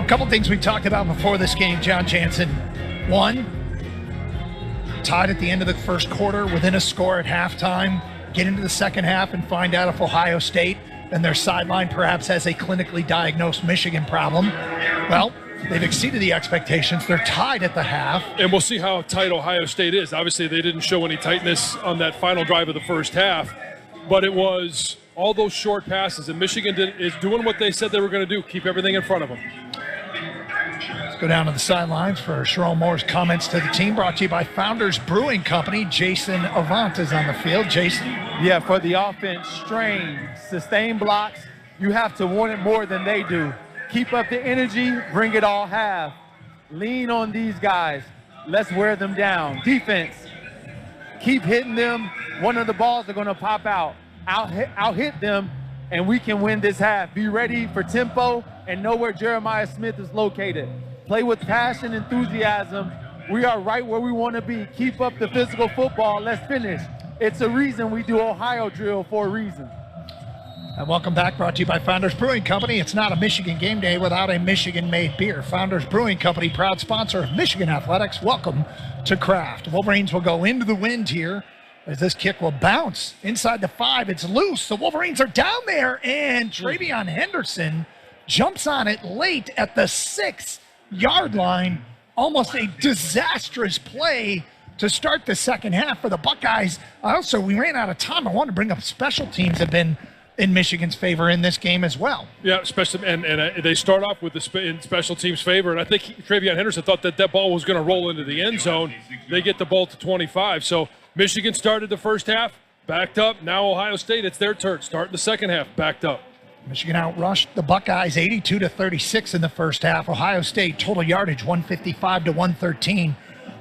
couple things we talked about before this game, John Jansen. One, tied at the end of the first quarter within a score at halftime. Get into the second half and find out if Ohio State and their sideline perhaps has a clinically diagnosed Michigan problem. Well, they've exceeded the expectations. They're tied at the half. And we'll see how tight Ohio State is. Obviously, they didn't show any tightness on that final drive of the first half, but it was all those short passes, and Michigan is doing what they said they were going to do, keep everything in front of them. Let's go down to the sidelines for Sherrone Moore's comments to the team, brought to you by Founders Brewing Company. Jason Avant is on the field. Jason? Yeah, for the offense, strain, sustain blocks, you have to want it more than they do. Keep up the energy, bring it all half. Lean on these guys. Let's wear them down. Defense, keep hitting them. One of the balls are going to pop out. I'll hit them, and we can win this half. Be ready for tempo and know where Jeremiah Smith is located. Play with passion, enthusiasm. We are right where we want to be. Keep up the physical football. Let's finish. It's a reason we do Ohio drill for a reason. And welcome back, brought to you by Founders Brewing Company. It's not a Michigan game day without a Michigan-made beer. Founders Brewing Company, proud sponsor of Michigan Athletics. Welcome to Kraft. Wolverines will go into the wind here as this kick will bounce inside the 5. It's loose. The Wolverines are down there, and Travion Henderson jumps on it late at the 6-yard line. Almost a disastrous play to start the second half for the Buckeyes. Also, we ran out of time. I want to bring up special teams have been in Michigan's favor in this game as well. Yeah, especially, and they start off with in special teams' favor, and I think Travion Henderson thought that ball was going to roll into the end zone. They get the ball to 25. So Michigan started the first half, backed up. Now Ohio State, it's their turn. Start the second half, backed up. Michigan outrushed the Buckeyes 82-36 in the first half. Ohio State total yardage 155-113.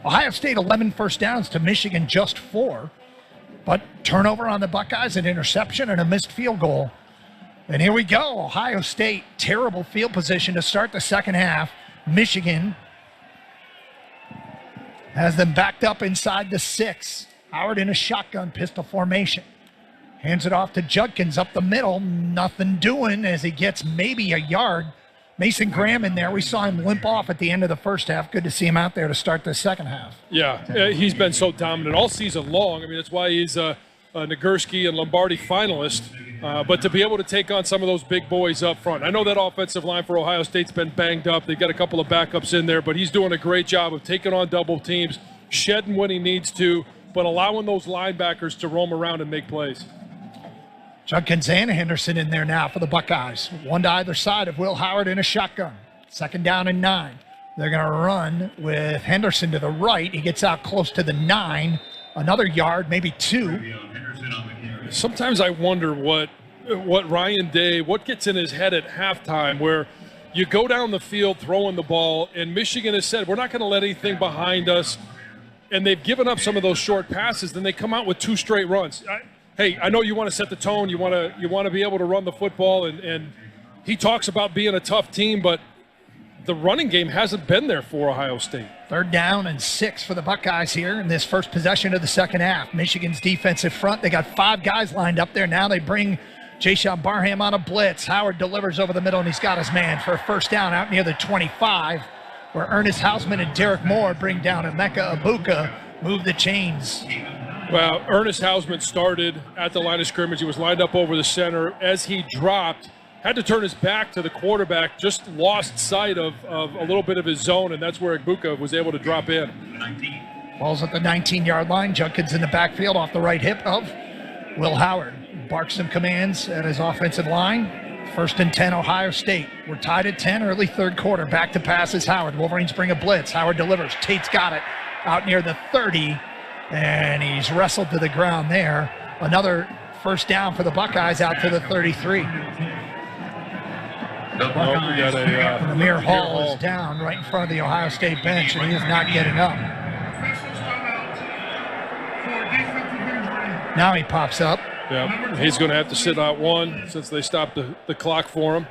Ohio State 11 first downs to Michigan just 4. But turnover on the Buckeyes, an interception, and a missed field goal. And here we go. Ohio State, terrible field position to start the second half. Michigan has them backed up inside the 6. Howard in a shotgun pistol formation. Hands it off to Judkins up the middle. Nothing doing as he gets maybe a yard. Mason Graham in there. We saw him limp off at the end of the first half. Good to see him out there to start the second half. Yeah, he's been so dominant all season long. I mean, that's why he's a Nagurski and Lombardi finalist. But to be able to take on some of those big boys up front. I know that offensive line for Ohio State's been banged up. They've got a couple of backups in there, but he's doing a great job of taking on double teams, shedding when he needs to, but allowing those linebackers to roam around and make plays. Judkins and Henderson in there now for the Buckeyes. One to either side of Will Howard in a shotgun. Second down and 9. They're going to run with Henderson to the right. He gets out close to the 9. Another yard, maybe 2. Sometimes I wonder what Ryan Day, what gets in his head at halftime where you go down the field throwing the ball, and Michigan has said, we're not going to let anything behind us. And they've given up some of those short passes. Then they come out with 2 straight runs. Hey, I know you want to set the tone. You want to be able to run the football, and he talks about being a tough team, but the running game hasn't been there for Ohio State. Third down and 6 for the Buckeyes here in this first possession of the second half. Michigan's defensive front, they got 5 guys lined up there. Now they bring Jayshon Barham on a blitz. Howard delivers over the middle, and he's got his man for a first down out near the 25, where Ernest Hausman and Derek Moore bring down Emeka Ibuka, move the chains. Well, Ernest Hausman started at the line of scrimmage. He was lined up over the center. As he dropped, had to turn his back to the quarterback, just lost sight of a little bit of his zone, and that's where Ibuka was able to drop in. Ball's at the 19-yard line. Judkins in the backfield off the right hip of Will Howard. Barks some commands at his offensive line. First and 10, Ohio State. We're tied at 10, early third quarter. Back to pass is Howard. Wolverines bring a blitz. Howard delivers. Tate's got it out near the 30. And he's wrestled to the ground there. Another first down for the Buckeyes out to the 33. Amir Hall is down right in front of the Ohio State bench, and he is not getting up. Now he pops up. Yeah, he's going to have to sit out 1 since they stopped the clock for him.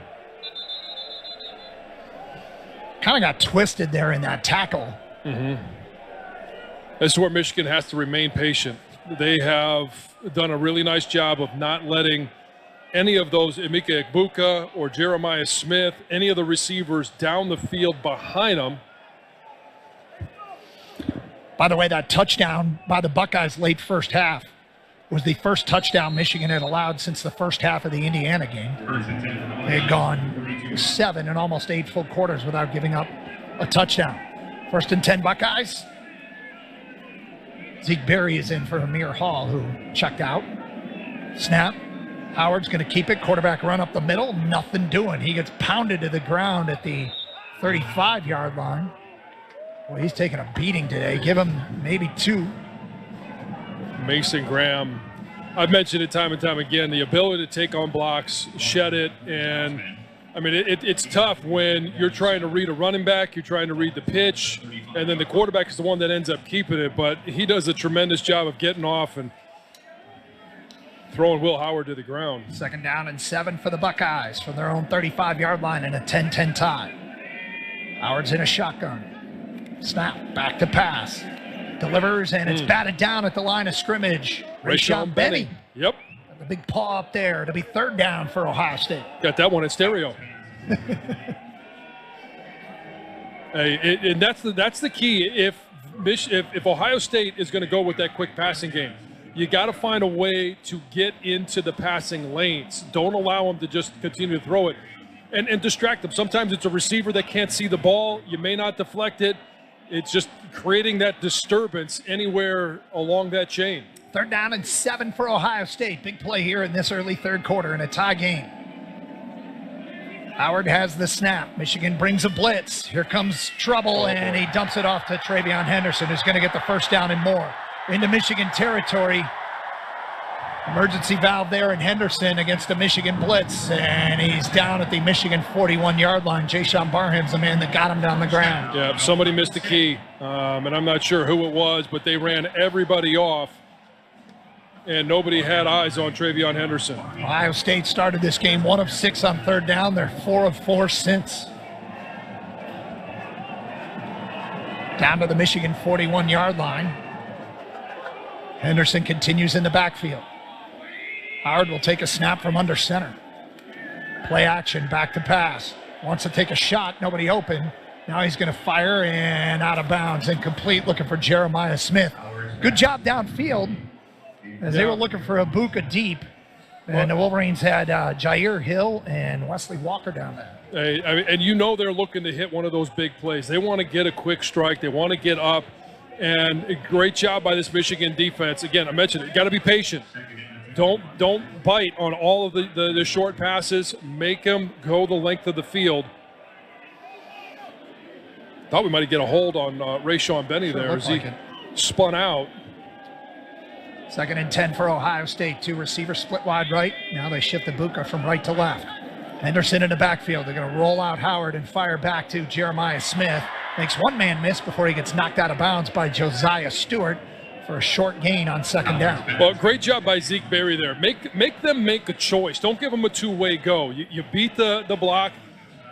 Kind of got twisted there in that tackle. Mm-hmm. This is where Michigan has to remain patient. They have done a really nice job of not letting any of those, Emeka Egbuka or Jeremiah Smith, any of the receivers down the field behind them. By the way, that touchdown by the Buckeyes late first half was the first touchdown Michigan had allowed since the first half of the Indiana game. They had gone 7 and almost 8 full quarters without giving up a touchdown. 1st and 10 Buckeyes. Zeke Berry is in for Amir Hall, who checked out. Snap. Howard's going to keep it. Quarterback run up the middle. Nothing doing. He gets pounded to the ground at the 35-yard line. Well, he's taking a beating today. Give him maybe 2. Mason Graham, I've mentioned it time and time again, the ability to take on blocks, shed it, and I mean, it's tough when you're trying to read a running back, you're trying to read the pitch, and then the quarterback is the one that ends up keeping it, but he does a tremendous job of getting off and throwing Will Howard to the ground. 2nd down and 7 for the Buckeyes from their own 35-yard line in a 10-10 tie. Howard's in a shotgun. Snap, back to pass. Delivers, and it's batted down at the line of scrimmage. Rayshon Benny. Yep. The big paw up there. It'll be 3rd down for Ohio State. Got that one in stereo. And that's the key. If Ohio State is going to go with that quick passing game, you got to find a way to get into the passing lanes. Don't allow them to just continue to throw it and distract them. Sometimes it's a receiver that can't see the ball. You may not deflect it. It's just creating that disturbance anywhere along that chain. 3rd down and 7 for Ohio State. Big play here in this early 3rd quarter in a tie game. Howard has the snap. Michigan brings a blitz. Here comes trouble, and he dumps it off to Travion Henderson, who's going to get the 1st down and more. Into Michigan territory. Emergency valve there in Henderson against the Michigan blitz, and he's down at the Michigan 41-yard line. Jayshon Barham's the man that got him down the ground. Yeah, somebody missed the key, and I'm not sure who it was, but they ran everybody off, and nobody had eyes on Travion Henderson. Ohio State started this game 1 of 6 on 3rd down. They're 4 of 4 since. Down to the Michigan 41-yard line. Henderson continues in the backfield. Howard will take a snap from under center. Play action, back to pass. Wants to take a shot, nobody open. Now he's going to fire and out of bounds, incomplete, looking for Jeremiah Smith. Good job downfield as they were looking for Egbuka deep. And the Wolverines had Jair Hill and Wesley Walker down there. And you know they're looking to hit one of those big plays. They want to get a quick strike. They want to get up. And a great job by this Michigan defense. Again, I mentioned it. You got to be patient. Don't bite on all of the short passes. Make them go the length of the field. Thought we might get a hold on Rayshon Benny there as he spun out. 2nd and 10 for Ohio State. 2 receivers split wide right. Now they shift the Egbuka from right to left. Henderson in the backfield. They're going to roll out Howard and fire back to Jeremiah Smith. Makes one man miss before he gets knocked out of bounds by Josiah Stewart for a short gain on 2nd down. Well, great job by Zeke Berry there. Make them make a choice. Don't give them a two-way go. You beat the block,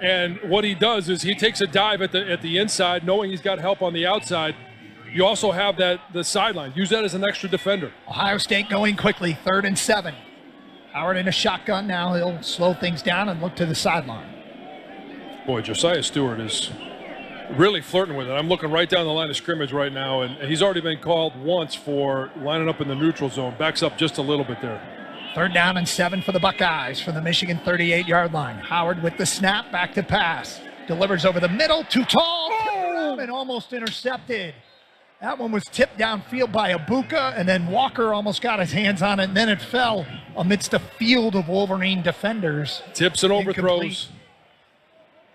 and what he does is he takes a dive at the inside, knowing he's got help on the outside. You also have the sideline. Use that as an extra defender. Ohio State going quickly, 3rd and 7. Howard in a shotgun now. He'll slow things down and look to the sideline. Boy, Josiah Stewart is really flirting with it. I'm looking right down the line of scrimmage right now, and he's already been called once for lining up in the neutral zone. Backs up just a little bit there. 3rd down and 7 for the Buckeyes from the Michigan 38-yard line. Howard with the snap, back to pass. Delivers over the middle, too tall, and almost intercepted. That one was tipped downfield by Egbuka, and then Walker almost got his hands on it, and then it fell amidst a field of Wolverine defenders. Tips and overthrows.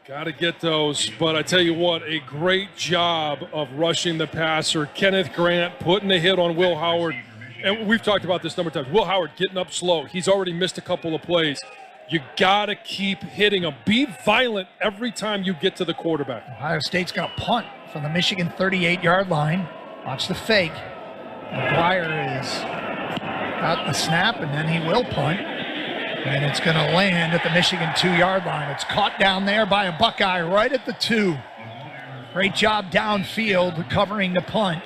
Got to get those, but I tell you what, a great job of rushing the passer. Kenneth Grant putting a hit on Will Howard, and we've talked about this a number of times. Will Howard getting up slow. He's already missed a couple of plays. You got to keep hitting him. Be violent every time you get to the quarterback. Ohio State's going to punt from the Michigan 38-yard line. Watch the fake. McGuire is got the snap, and then he will punt. And it's going to land at the Michigan 2-yard line. It's caught down there by a Buckeye right at the 2. Great job downfield covering the punt.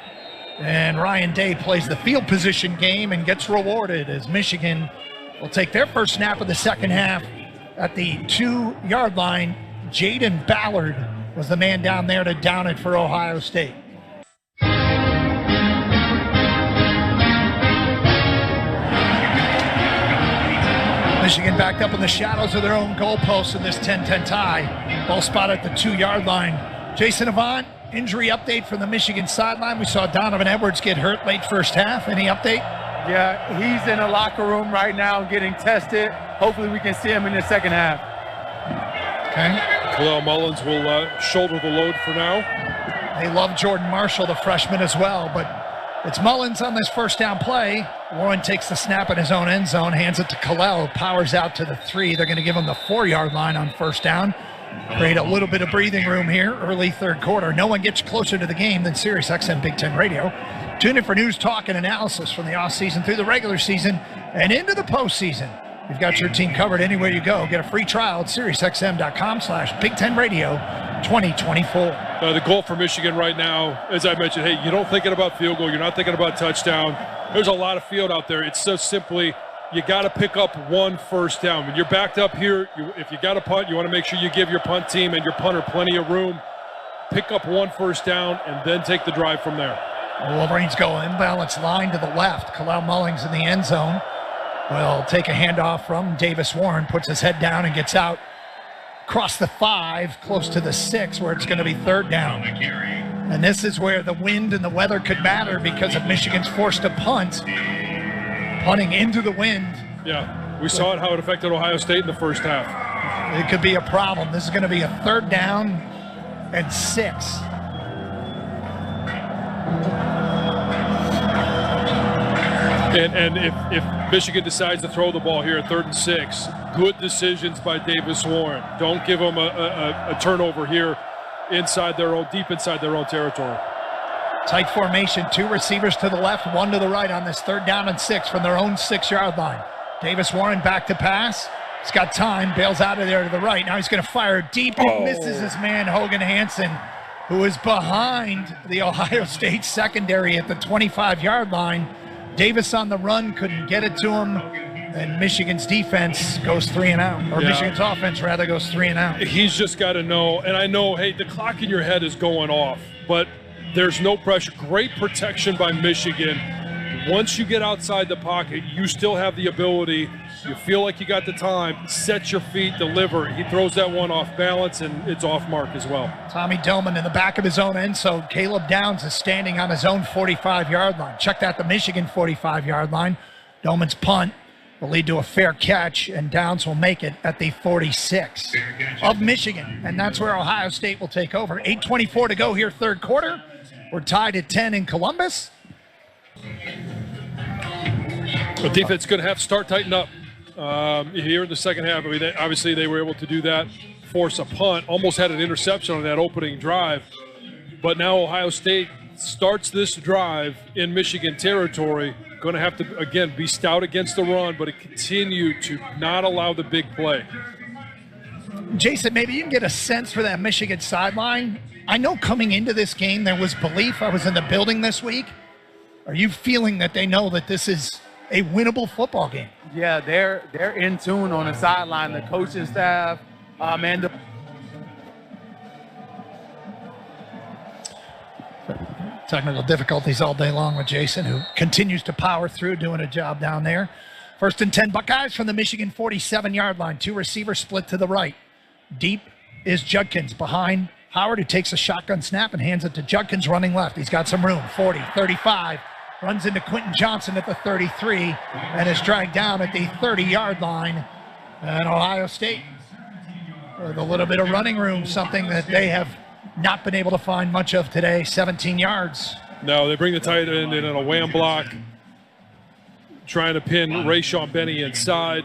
And Ryan Day plays the field position game and gets rewarded as Michigan will take their first snap of the second half at the 2-yard line. Jaden Ballard was the man down there to down it for Ohio State. Michigan backed up in the shadows of their own goalposts in this 10-10 tie. Ball spot at the 2-yard line. Jason Avant, injury update from the Michigan sideline. We saw Donovan Edwards get hurt late first half. Any update? Yeah, he's in the locker room right now getting tested. Hopefully we can see him in the second half. Okay. Khalil Mullins will shoulder the load for now. They love Jordan Marshall, the freshman, as well, but it's Mullins on this first down play. Warren takes the snap in his own end zone, hands it to Khalil, powers out to the 3. They're going to give him the 4-yard line on first down. Create a little bit of breathing room here, early third quarter. No one gets closer to the game than SiriusXM Big Ten Radio. Tune in for news, talk, and analysis from the offseason through the regular season and into the postseason. We've got your team covered anywhere you go. Get a free trial at SiriusXM.com/Big Ten Radio 2024. The goal for Michigan right now, as I mentioned, hey, you don't thinking about field goal. You're not thinking about touchdown. There's a lot of field out there. It's so simply you got to pick up one first down. When you're backed up here, if you got a punt, you want to make sure you give your punt team and your punter plenty of room. Pick up one first down and then take the drive from there. The Wolverines go imbalanced line to the left. Khalil Mullins in the end zone will take a handoff from Davis Warren, puts his head down and gets out across the 5, close to the 6, where it's going to be third down. And this is where the wind and the weather could matter because if Michigan's forced to punt, punting into the wind. Yeah, we saw it, how it affected Ohio State in the first half. It could be a problem. This is going to be a third down and 6. And if Michigan decides to throw the ball here at 3rd and 6, good decisions by Davis Warren. Don't give them a turnover here inside their own, deep inside their own territory. Tight formation, 2 receivers to the left, 1 to the right on this 3rd down and 6 from their own 6-yard line. Davis Warren back to pass. He's got time, bails out of there to the right. Now he's going to fire deep and misses his man, Hogan Hansen, who is behind the Ohio State secondary at the 25-yard line. Davis on the run, couldn't get it to him, and Michigan's defense goes 3 and out, or Michigan's offense rather goes 3 and out. He's just got to know, and I know, hey, the clock in your head is going off, but there's no pressure. Great protection by Michigan. Once you get outside the pocket, you still have the ability. You feel like you got the time, set your feet, deliver. He throws that one off balance, and it's off mark as well. Tommy Dillman in the back of his own end zone. Caleb Downs is standing on his own 45-yard line. Check that, the Michigan 45-yard line. Dillman's punt will lead to a fair catch, and Downs will make it at the 46 of Michigan. And that's where Ohio State will take over. 8:24 to go here, third quarter. We're tied at 10 in Columbus. The defense is going to have to start tighten up here in the second half. I mean, obviously they were able to do that, force a punt, almost had an interception on that opening drive. But now Ohio State starts this drive in Michigan territory. Going to have to, again, be stout against the run, but continue to not allow the big play. Jason, maybe you can get a sense for that Michigan sideline. I know coming into this game there was belief. I was in the building this week. Are you feeling that they know that this is a winnable football game? Yeah, they're in tune on the sideline, the coaching staff, and the technical difficulties all day long with Jason, who continues to power through, doing a job down there. 1st and 10 Buckeyes from the Michigan 47-yard line. 2 receivers split to the right. Deep is Judkins behind Howard, who takes a shotgun snap and hands it to Judkins running left. He's got some room. 40, 35. Runs into Quentin Johnson at the 33 and is dragged down at the 30-yard line. And Ohio State, with a little bit of running room, something that they have not been able to find much of today, 17 yards. No, they bring the tight end in on a wham block, trying to pin Rayshon Benny inside.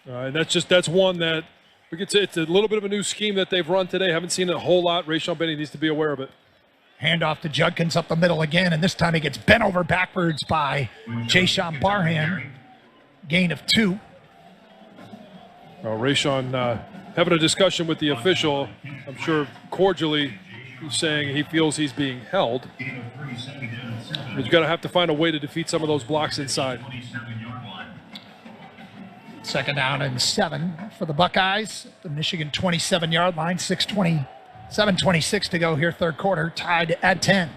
And that's one that it's a little bit of a new scheme that they've run today. Haven't seen it a whole lot. Rayshon Benny needs to be aware of it. Handoff to Judkins up the middle again, and this time he gets bent over backwards by Jayshawn Barham. Gain of 2. Rayshon having a discussion with the official, I'm sure cordially, saying he feels he's being held. He's going to have to find a way to defeat some of those blocks inside. Second down and 7 for the Buckeyes. The Michigan 27-yard line, 7:26 to go here, third quarter, tied at 10.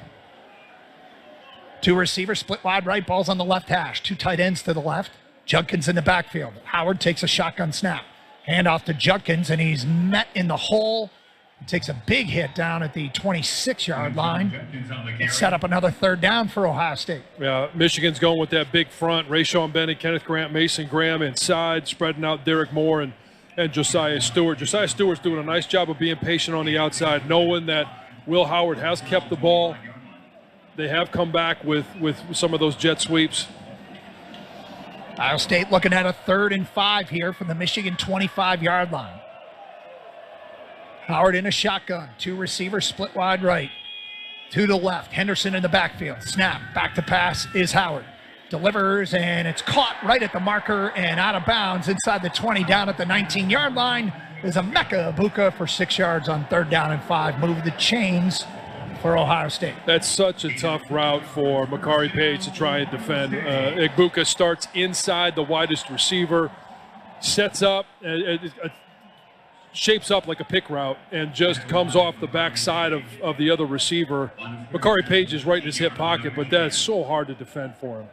Two receivers, split wide right, balls on the left hash. Two tight ends to the left. Judkins in the backfield. Howard takes a shotgun snap. Hand off to Judkins, and he's met in the hole. He takes a big hit down at the 26-yard line. And set up another third down for Ohio State. Yeah, Michigan's going with that big front. Rayshon Benny, Kenneth Grant, Mason Graham inside, spreading out Derek Moore and Josiah Stewart. Josiah Stewart's doing a nice job of being patient on the outside, knowing that Will Howard has kept the ball. They have come back with some of those jet sweeps. Ohio State looking at a 3rd and 5 here from the Michigan 25-yard line. Howard in a shotgun. Two receivers split wide right. To the left. Henderson in the backfield. Snap. Back to pass is Howard. Delivers, and it's caught right at the marker and out of bounds inside the 20, down at the 19-yard line. Is Emeka Egbuka for 6 yards on 3rd down and 5. Move the chains for Ohio State. That's such a tough route for Makari Page to try and defend. Egbuka starts inside the widest receiver, sets up, shapes up like a pick route, and just comes off the backside of the other receiver. Makari Page is right in his hip pocket, but that's so hard to defend for him.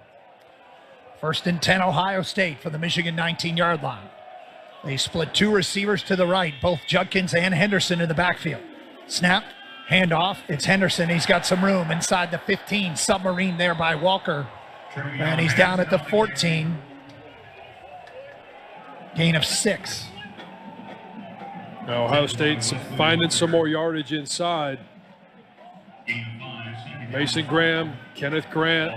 1st and 10, Ohio State for the Michigan 19-yard line. They split two receivers to the right, both Judkins and Henderson in the backfield. Snap, handoff, it's Henderson. He's got some room inside the 15, submarine there by Walker, and he's down at the 14. Gain of 6. Now Ohio State's finding some more yardage inside. Mason Graham, Kenneth Grant,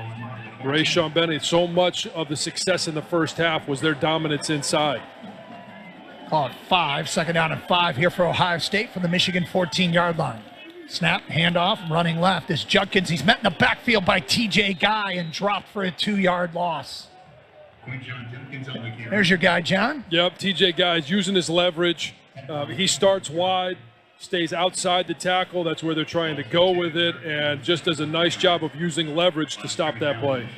Rayshon Benny. So much of the success in the first half was their dominance inside. Call it 5, 2nd down and 5 here for Ohio State from the Michigan 14-yard line. Snap, handoff, running left is Judkins. He's met in the backfield by TJ Guy and dropped for a 2-yard loss. There's your guy, John. Yep, TJ Guy's using his leverage. He starts wide, stays outside the tackle. That's where they're trying to go with it, and just does a nice job of using leverage to stop that play.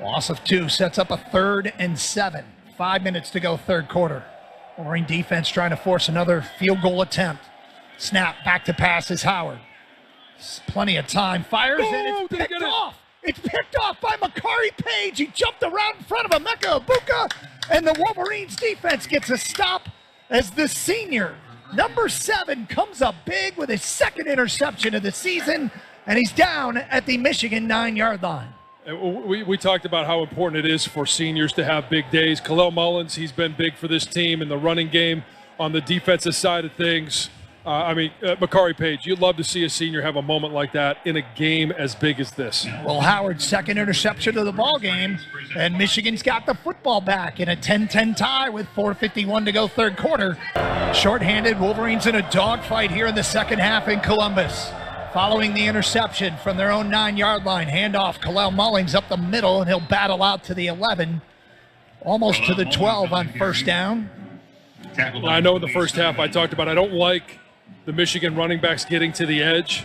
Loss of 2 sets up a 3rd and 7. 5 minutes to go, third quarter. Wolverine defense trying to force another field goal attempt. Snap, back to pass is Howard. Plenty of time. Fires, and it's picked off. It's picked off by Makari Page. He jumped around in front of Emeka Egbuka, and the Wolverines defense gets a stop as the senior, number 7, comes up big with his 2nd interception of the season, and he's down at the Michigan 9-yard line. We talked about how important it is for seniors to have big days. Kalel Mullins, he's been big for this team in the running game on the defensive side of things. Makari Page, you'd love to see a senior have a moment like that in a game as big as this. Well, Howard's 2nd interception of the ball game, and Michigan's got the football back in a 10-10 tie with 4:51 to go, third quarter. Shorthanded, Wolverines in a dogfight here in the second half in Columbus. Following the interception from their own 9-yard line, handoff, Kalel Mullins up the middle, and he'll battle out to the 11, almost to the 12 on 1st down. I know in the first half I talked about I don't like the Michigan running backs getting to the edge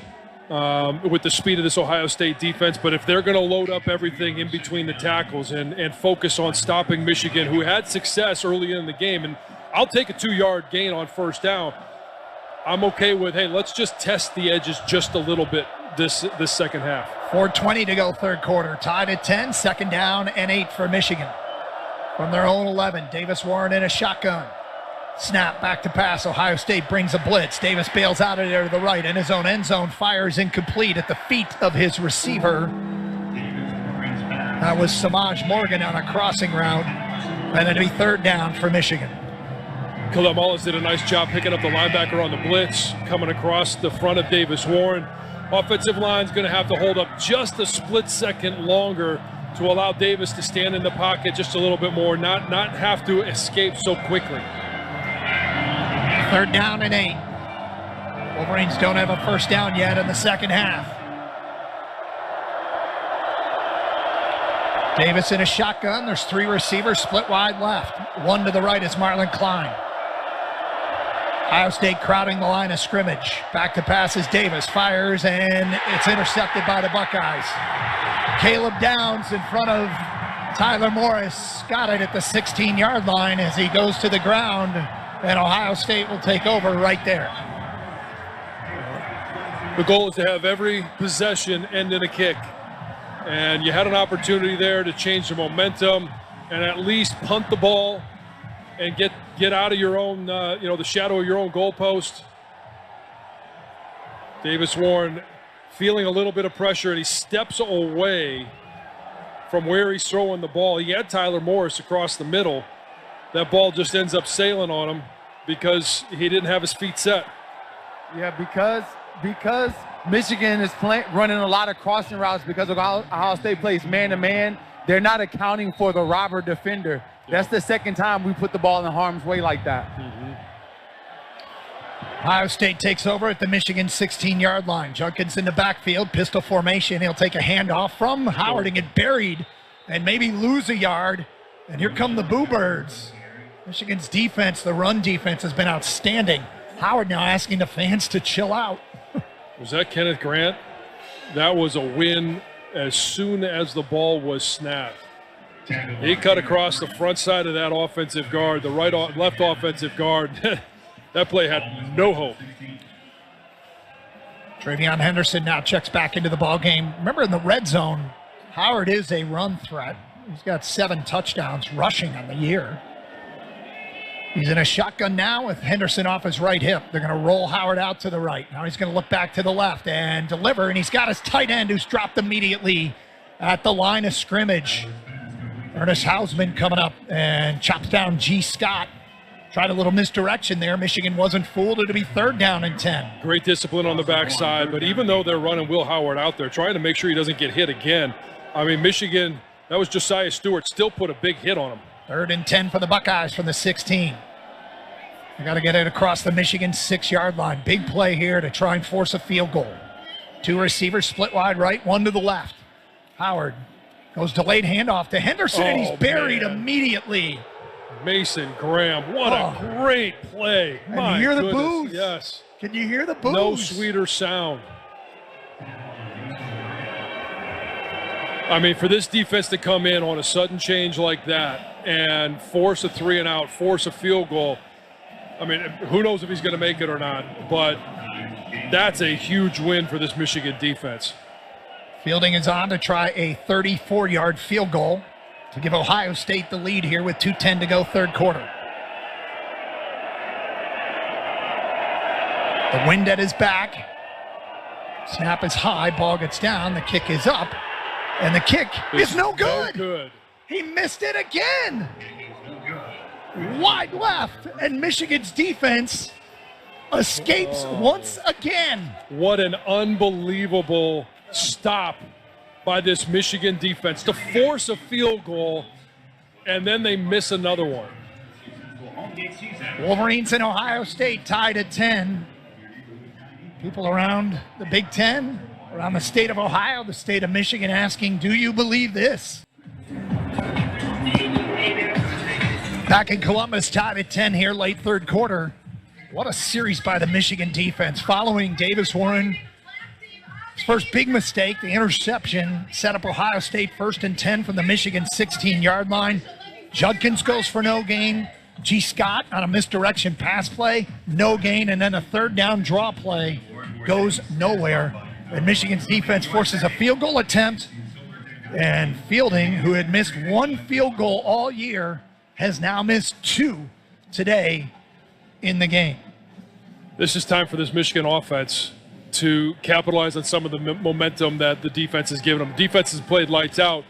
with the speed of this Ohio State defense, but if they're going to load up everything in between the tackles and focus on stopping Michigan, who had success early in the game, and I'll take a 2-yard gain on 1st down. I'm okay with, hey, let's just test the edges just a little bit this second half. 4:20 to go, third quarter. Tied at 10, 2nd down and 8 for Michigan. From their own 11, Davis Warren in a shotgun. Snap, back to pass. Ohio State brings a blitz. Davis bails out of there to the right. In his own end zone, fires incomplete at the feet of his receiver. That was Samaj Morgan on a crossing route. And it'll be 3rd down for Michigan. Kalel Mullins did a nice job picking up the linebacker on the blitz, coming across the front of Davis Warren. Offensive line's going to have to hold up just a split second longer to allow Davis to stand in the pocket just a little bit more, not have to escape so quickly. 3rd down and 8. Wolverines don't have a 1st down yet in the second half. Davis in a shotgun. There's 3 receivers split wide left. One to the right is Marlon Klein. Ohio State crowding the line of scrimmage. Back to pass is Davis. Fires, and it's intercepted by the Buckeyes. Caleb Downs in front of Tyler Morris got it at the 16-yard line as he goes to the ground, and Ohio State will take over right there. The goal is to have every possession end in a kick. And you had an opportunity there to change the momentum and at least punt the ball and get out of your own, the shadow of your own goalpost. Davis Warren feeling a little bit of pressure, and he steps away from where he's throwing the ball. He had Tyler Morris across the middle. That ball just ends up sailing on him because he didn't have his feet set. Yeah, because Michigan is running a lot of crossing routes because of how Ohio State plays man-to-man. They're not accounting for the robber defender. That's the second time we put the ball in harm's way like that. Ohio State takes over at the Michigan 16-yard line. Judkins in the backfield, pistol formation. He'll take a handoff from Howard and get buried and maybe lose a yard. And here come the Boo Birds. Michigan's defense, the run defense, has been outstanding. Howard now asking the fans to chill out. Was that Kenneth Grant? That was a win as soon as the ball was snapped. He cut across the front side of that offensive guard, the left offensive guard. That play had no hope. Travion Henderson now checks back into the ball game. Remember, in the red zone, Howard is a run threat. He's got 7 touchdowns rushing on the year. He's in a shotgun now with Henderson off his right hip. They're going to roll Howard out to the right. Now he's going to look back to the left and deliver, and he's got his tight end who's dropped immediately at the line of scrimmage. Ernest Hausman coming up and chops down G. Scott. Tried a little misdirection there. Michigan wasn't fooled. It'll be 3rd down and 10. Great discipline on the backside, but even though they're running Will Howard out there, trying to make sure he doesn't get hit again. I mean, Michigan, that was Josiah Stewart, still put a big hit on him. 3rd and 10 for the Buckeyes from the 16. They got to get it across the Michigan 6-yard line. Big play here to try and force a field goal. 2 receivers split wide right, 1 to the left. Howard goes delayed handoff to Henderson, and he's buried immediately. Mason Graham, what a great play. And you hear the boos? Yes. Can you hear the boos? No sweeter sound. I mean, for this defense to come in on a sudden change like that and force a 3-and-out, force a field goal, I mean, who knows if he's going to make it or not, but that's a huge win for this Michigan defense. Fielding is on to try a 34-yard field goal to give Ohio State the lead here with 2:10 to go, 3rd quarter. The wind at his back. Snap is high, ball gets down, the kick is up, and the kick is no good. No good. He missed it again. Wide left, and Michigan's defense escapes once again. What an unbelievable stop by this Michigan defense to force a field goal, and then they miss another one. Wolverines and Ohio State tied at 10. People around the Big Ten, around the state of Ohio, the state of Michigan, asking, do you believe this? Back in Columbus, tied at 10 here, late 3rd quarter. What a series by the Michigan defense. Following Davis Warren, his first big mistake, the interception, set up Ohio State 1st and 10 from the Michigan 16-yard line. Judkins goes for no gain. G. Scott on a misdirection pass play, no gain, and then a 3rd down draw play goes nowhere. And Michigan's defense forces a field goal attempt, and Fielding, who had missed 1 field goal all year, has now missed 2 today in the game. This is time for this Michigan offense to capitalize on some of the momentum that the defense has given them. The defense has played lights out.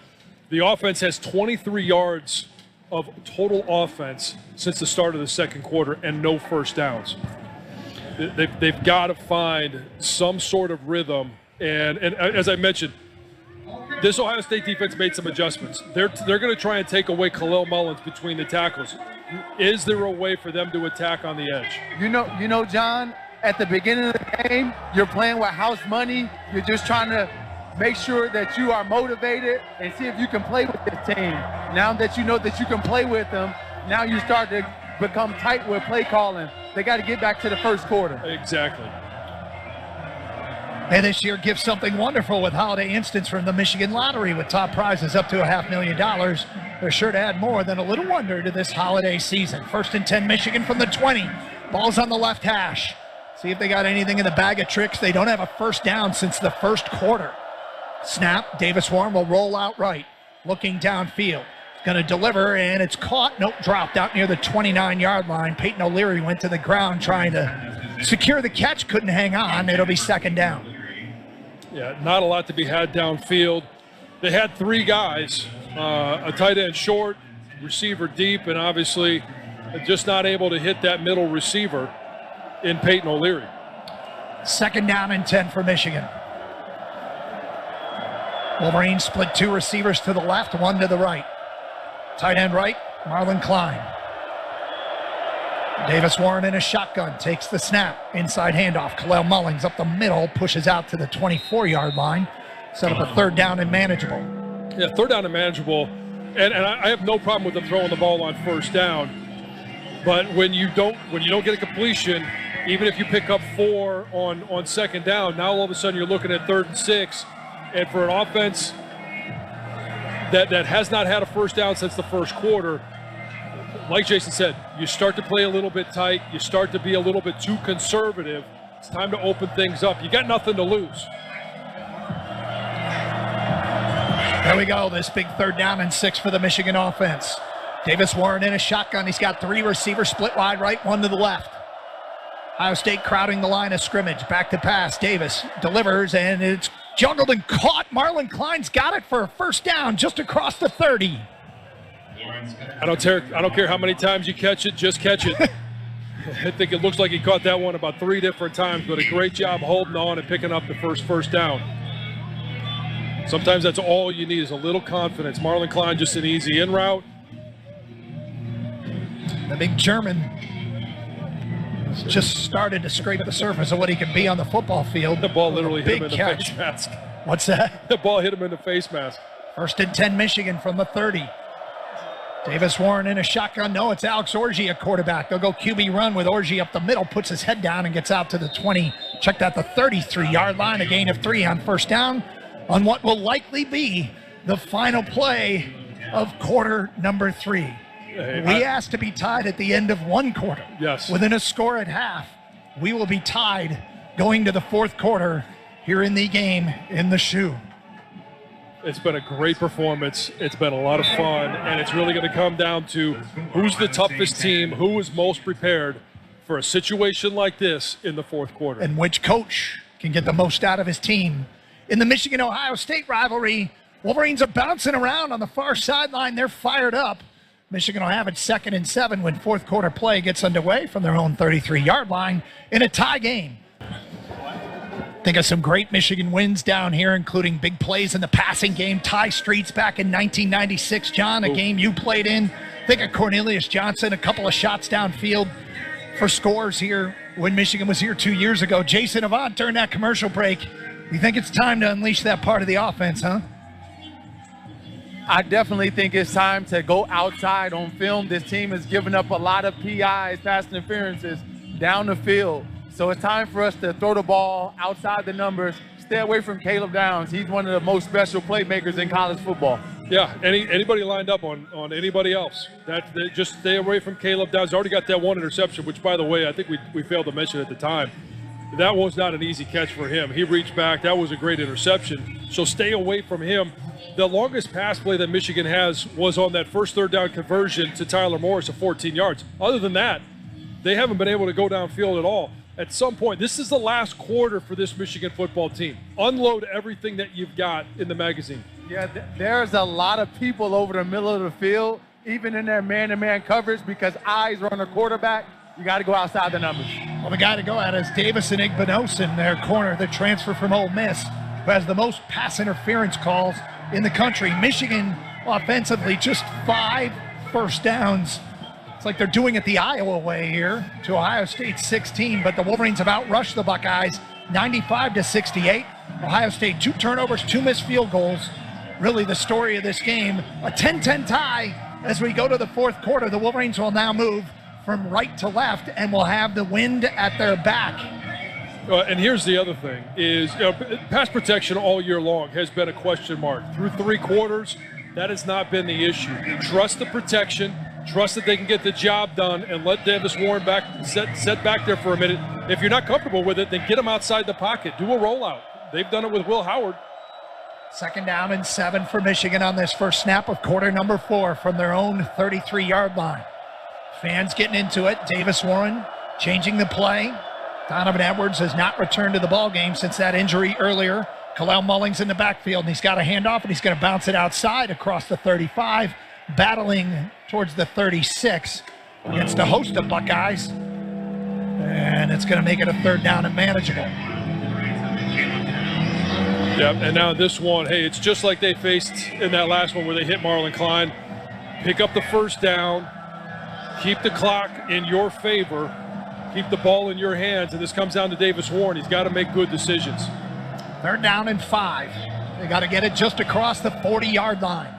The offense has 23 yards of total offense since the start of the 2nd quarter and no first downs. They've got to find some sort of rhythm. And as I mentioned, this Ohio State defense made some adjustments. They're going to try and take away Khalil Mullins between the tackles. Is there a way for them to attack on the edge? You know, John, at the beginning of the game, you're playing with house money. You're just trying to make sure that you are motivated and see if you can play with this team. Now that you know that you can play with them, now you start to become tight with play calling. They got to get back to the 1st quarter. Exactly. And this year gives something wonderful with holiday instants from the Michigan Lottery with top prizes up to $500,000. They're sure to add more than a little wonder to this holiday season. 1st and 10 Michigan from the 20. Ball's on the left hash. See if they got anything in the bag of tricks. They don't have a first down since the first quarter. Snap. Davis Warren will roll out right. Looking downfield. Going to deliver, and it's caught. Nope, dropped out near the 29-yard line. Peyton O'Leary went to the ground trying to secure the catch. Couldn't hang on. It'll be 2nd down. Yeah, not a lot to be had downfield. They had 3 guys, a tight end short, receiver deep, and obviously just not able to hit that middle receiver in Peyton O'Leary. 2nd down and 10 for Michigan. Wolverines split 2 receivers to the left, 1 to the right. Tight end right, Marlon Klein. Davis Warren in a shotgun, takes the snap. Inside handoff, Khalil Mullings up the middle, pushes out to the 24-yard line. Set up a 3rd down and manageable. Yeah, 3rd down and manageable. And I have no problem with them throwing the ball on 1st down. But when you don't get a completion, even if you pick up 4 on 2nd down, now all of a sudden you're looking at 3rd and 6. And for an offense that has not had a first down since the first quarter, like Jason said, you start to play a little bit tight. You start to be a little bit too conservative. It's time to open things up. You got nothing to lose. There we go. This big 3rd down and 6 for the Michigan offense. Davis Warren in a shotgun. He's got 3 receivers split wide right, 1 to the left. Ohio State crowding the line of scrimmage. Back to pass. Davis delivers, and it's juggled and caught. Marlon Klein's got it for a 1st down just across the 30. I don't care how many times you catch it, just catch it. I think it looks like he caught that one about 3 different times, but a great job holding on and picking up the first down. Sometimes that's all you need is a little confidence. Marlon Klein just an easy in route. The big German has just started to scrape the surface of what he can be on the football field. The ball literally hit him in the catch. face mask. What's that? The ball hit him in the face mask. 1st and 10 Michigan from the 30. Davis Warren in a shotgun. No, it's Alex Orji at quarterback. They'll go QB run with Orji up the middle, puts his head down and gets out to the 20. Check that, the 33-yard line, a gain of 3 on 1st down on what will likely be the final play of quarter number 3. We asked to be tied at the end of 1 quarter. Yes. Within a score at half, we will be tied going to the 4th quarter here in the game in the shoe. It's been a great performance. It's been a lot of fun, and it's really going to come down to who's the toughest team, who is most prepared for a situation like this in the 4th quarter. And which coach can get the most out of his team. In the Michigan-Ohio State rivalry, Wolverines are bouncing around on the far sideline. They're fired up. Michigan will have it 2nd and 7 when 4th quarter play gets underway from their own 33-yard line in a tie game. Think of some great Michigan wins down here, including big plays in the passing game. Ty Streets back in 1996, John, a game you played in. Think of Cornelius Johnson, a couple of shots downfield for scores here when Michigan was here 2 years ago. Jason Avant during that commercial break. You think it's time to unleash that part of the offense, huh? I definitely think it's time to go outside on film. This team has given up a lot of PIs, pass interferences, down the field. So it's time for us to throw the ball outside the numbers. Stay away from Caleb Downs. He's one of the most special playmakers in college football. Yeah, anybody lined up on anybody else. Just stay away from Caleb Downs. Already got that 1 interception, which, by the way, I think we failed to mention at the time. That was not an easy catch for him. He reached back. That was a great interception. So stay away from him. The longest pass play that Michigan has was on that first 3rd down conversion to Tyler Morris of 14 yards. Other than that, they haven't been able to go downfield at all. At some point, this is the last quarter for this Michigan football team. Unload everything that you've got in the magazine. Yeah, there's a lot of people over the middle of the field, even in their man-to-man coverage, because eyes are on the quarterback. You got to go outside the numbers. Well, the guy to go at is Davison Igbinosun, their corner, the transfer from Ole Miss, who has the most pass interference calls in the country. Michigan, offensively, just 5 first downs. It's like they're doing it the Iowa way here to Ohio State 16, but the Wolverines have outrushed the Buckeyes 95-68. Ohio State 2 turnovers, 2 missed field goals. Really the story of this game. A 10-10 tie as we go to the 4th quarter. The Wolverines will now move from right to left and will have the wind at their back. And here's the other thing is, pass protection all year long has been a question mark. Through 3 quarters, that has not been the issue. Trust the protection, trust that they can get the job done, and let Davis Warren set back there for a minute. If you're not comfortable with it, then get them outside the pocket. Do a rollout. They've done it with Will Howard. 2nd down and 7 for Michigan on this first snap of quarter number 4 from their own 33-yard line. Fans getting into it. Davis Warren changing the play. Donovan Edwards has not returned to the ball game since that injury earlier. Kalel Mullings in the backfield, and he's got a handoff, and he's going to bounce it outside across the 35, battling towards the 36 against a host of Buckeyes. And it's going to make it a 3rd down and manageable. Yep, and now this one, hey, it's just like they faced in that last one where they hit Marlon Klein. Pick up the 1st down, keep the clock in your favor, keep the ball in your hands, and this comes down to Davis Warren. He's got to make good decisions. 3rd down and 5. They got to get it just across the 40-yard line.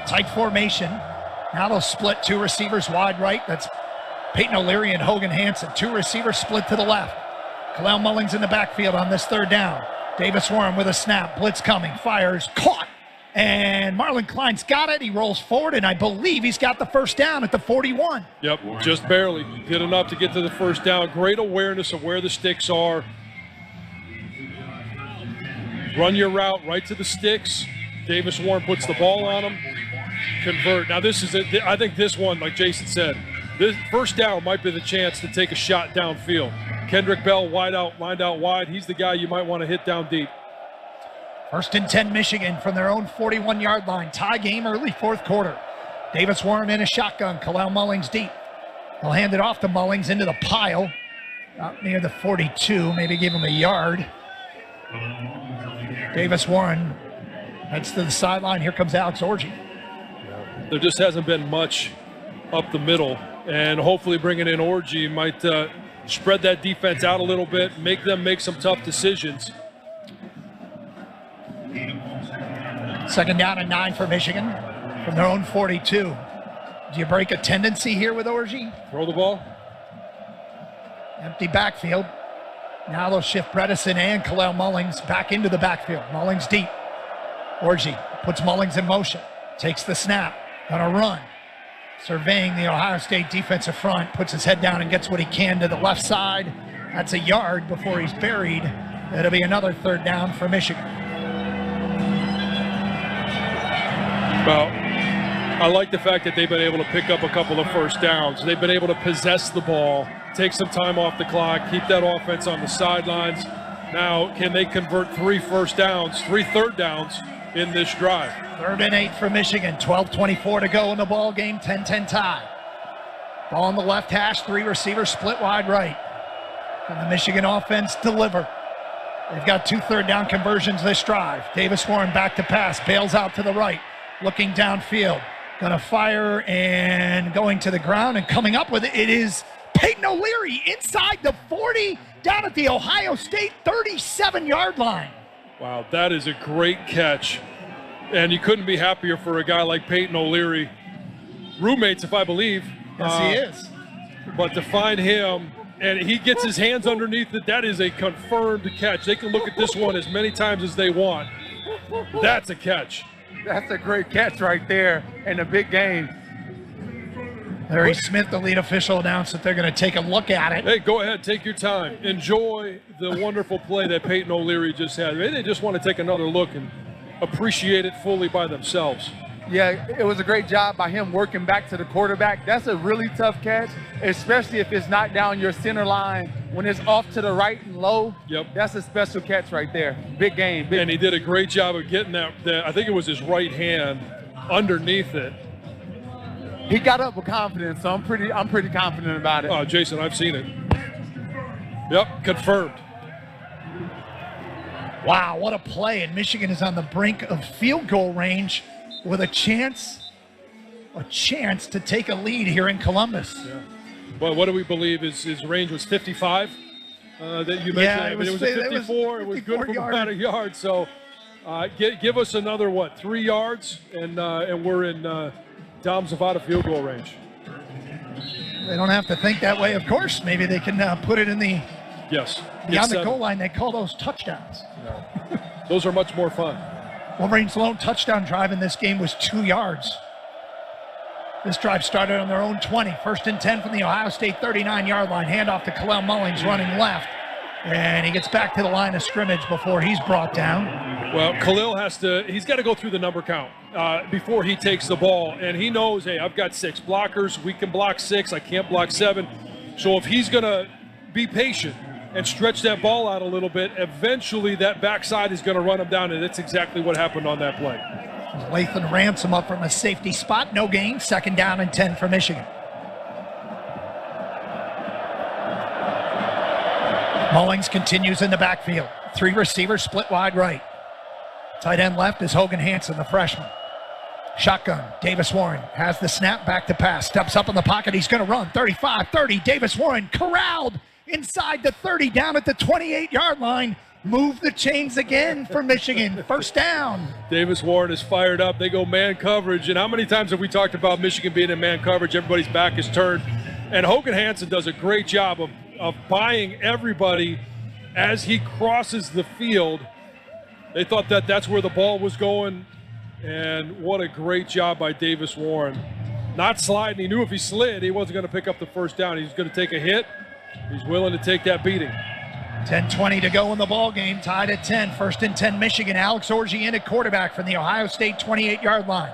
Tight formation. Now they'll split 2 receivers wide right. That's Peyton O'Leary and Hogan Hansen. 2 receivers split to the left. Kalel Mullings in the backfield on this 3rd down. Davis Warren with a snap. Blitz coming. Fires. Caught. And Marlon Klein's got it. He rolls forward, and I believe he's got the 1st down at the 41. Yep, just barely. Did enough to get to the 1st down. Great awareness of where the sticks are. Run your route right to the sticks. Davis Warren puts the ball on him. Convert. Now this is it. I think this one, like Jason said, this 1st down might be the chance to take a shot downfield. Kendrick Bell lined out wide. He's the guy you might want to hit down deep. 1st and 10 Michigan from their own 41-yard line. Tie game early 4th quarter. Davis Warren in a shotgun. Kalel Mullings deep. They'll hand it off to Mullings into the pile. Out near the 42. Maybe give him a yard. Davis Warren heads to the sideline. Here comes Alex Orji. There just hasn't been much up the middle. And hopefully bringing in Orji might spread that defense out a little bit, make them make some tough decisions. 2nd down and 9 for Michigan from their own 42. Do you break a tendency here with Orji? Throw the ball. Empty backfield. Now they'll shift Bredesen and Kalel Mullings back into the backfield. Mullings deep. Orji puts Mullings in motion. Takes the snap. Gonna run. Surveying the Ohio State defensive front. Puts his head down and gets what he can to the left side. That's a yard before he's buried. It'll be another 3rd down for Michigan. Well, I like the fact that they've been able to pick up a couple of 1st downs. They've been able to possess the ball, take some time off the clock, keep that offense on the sidelines. Now, can they convert 3 1st downs, 3 3rd downs in this drive? 3rd and 8 for Michigan. 12:24 to go in the ball game. 10-10 tie. Ball on the left hash. 3 receivers split wide right. Can the Michigan offense deliver? They've got 2 3rd down conversions this drive. Davis Warren back to pass. Bails out to the right. Looking downfield. Gonna fire and going to the ground and coming up with it. It is Peyton O'Leary inside the 40 down at the Ohio State 37-yard line. Wow, that is a great catch. And you couldn't be happier for a guy like Peyton O'Leary. Roommates, if I believe. Yes, he is. But to find him, and he gets his hands underneath it, that is a confirmed catch. They can look at this one as many times as they want. That's a catch. That's a great catch right there in a big game. Larry Smith, the lead official, announced that they're going to take a look at it. Hey, go ahead, take your time. Enjoy the wonderful play that Peyton O'Leary just had. Maybe they just want to take another look and appreciate it fully by themselves. Yeah, it was a great job by him working back to the quarterback. That's a really tough catch, especially if it's not down your center line. When it's off to the right and low, yep, that's a special catch right there. Big game. And he did a great job of getting that, I think it was his right hand underneath it. He got up with confidence, so I'm pretty confident about it. Oh, Jason, I've seen it. Yep, confirmed. Wow, what a play. And Michigan is on the brink of field goal range with a chance to take a lead here in Columbus. Yeah. Well, what do we believe his range was 55? That you mentioned. Yeah, it was a 54. It was good from about a yard. So give us another 3 yards, and we're in Dom Zavada field goal range. They don't have to think that way, of course. Maybe they can put it in the Yes. Beyond the goal line, they call those touchdowns. No. Those are much more fun. Wolverines' lone touchdown drive in this game was 2 yards. This drive started on their own 20. 1st and 10 from the Ohio State 39-yard line. Handoff to Khalil Mullings running left. And he gets back to the line of scrimmage before he's brought down. Well, Khalil he's got to go through the number count before he takes the ball. And he knows, hey, I've got 6 blockers. We can block 6. I can't block 7. So if he's going to be patient and stretch that ball out a little bit, eventually that backside is going to run him down, and that's exactly what happened on that play. Lathan ramps him up from a safety spot. No gain. 2nd down and 10 for Michigan. Mullings continues in the backfield. 3 receivers split wide right. Tight end left is Hogan Hansen, the freshman. Shotgun. Davis Warren has the snap, back to pass. Steps up in the pocket. He's going to run. 35-30. Davis Warren corralled inside the 30, down at the 28-yard line. Move the chains again for Michigan. 1st down. Davis Warren is fired up. They go man coverage. And how many times have we talked about Michigan being in man coverage? Everybody's back is turned. And Hogan Hansen does a great job of buying everybody as he crosses the field. They thought that that's where the ball was going. And what a great job by Davis Warren. Not sliding. He knew if he slid, he wasn't going to pick up the 1st down. He's going to take a hit. He's willing to take that beating. 10:20 to go in the ball game, tied at 10. 1st and 10 Michigan. Alex Orji in at quarterback from the Ohio State 28-yard line.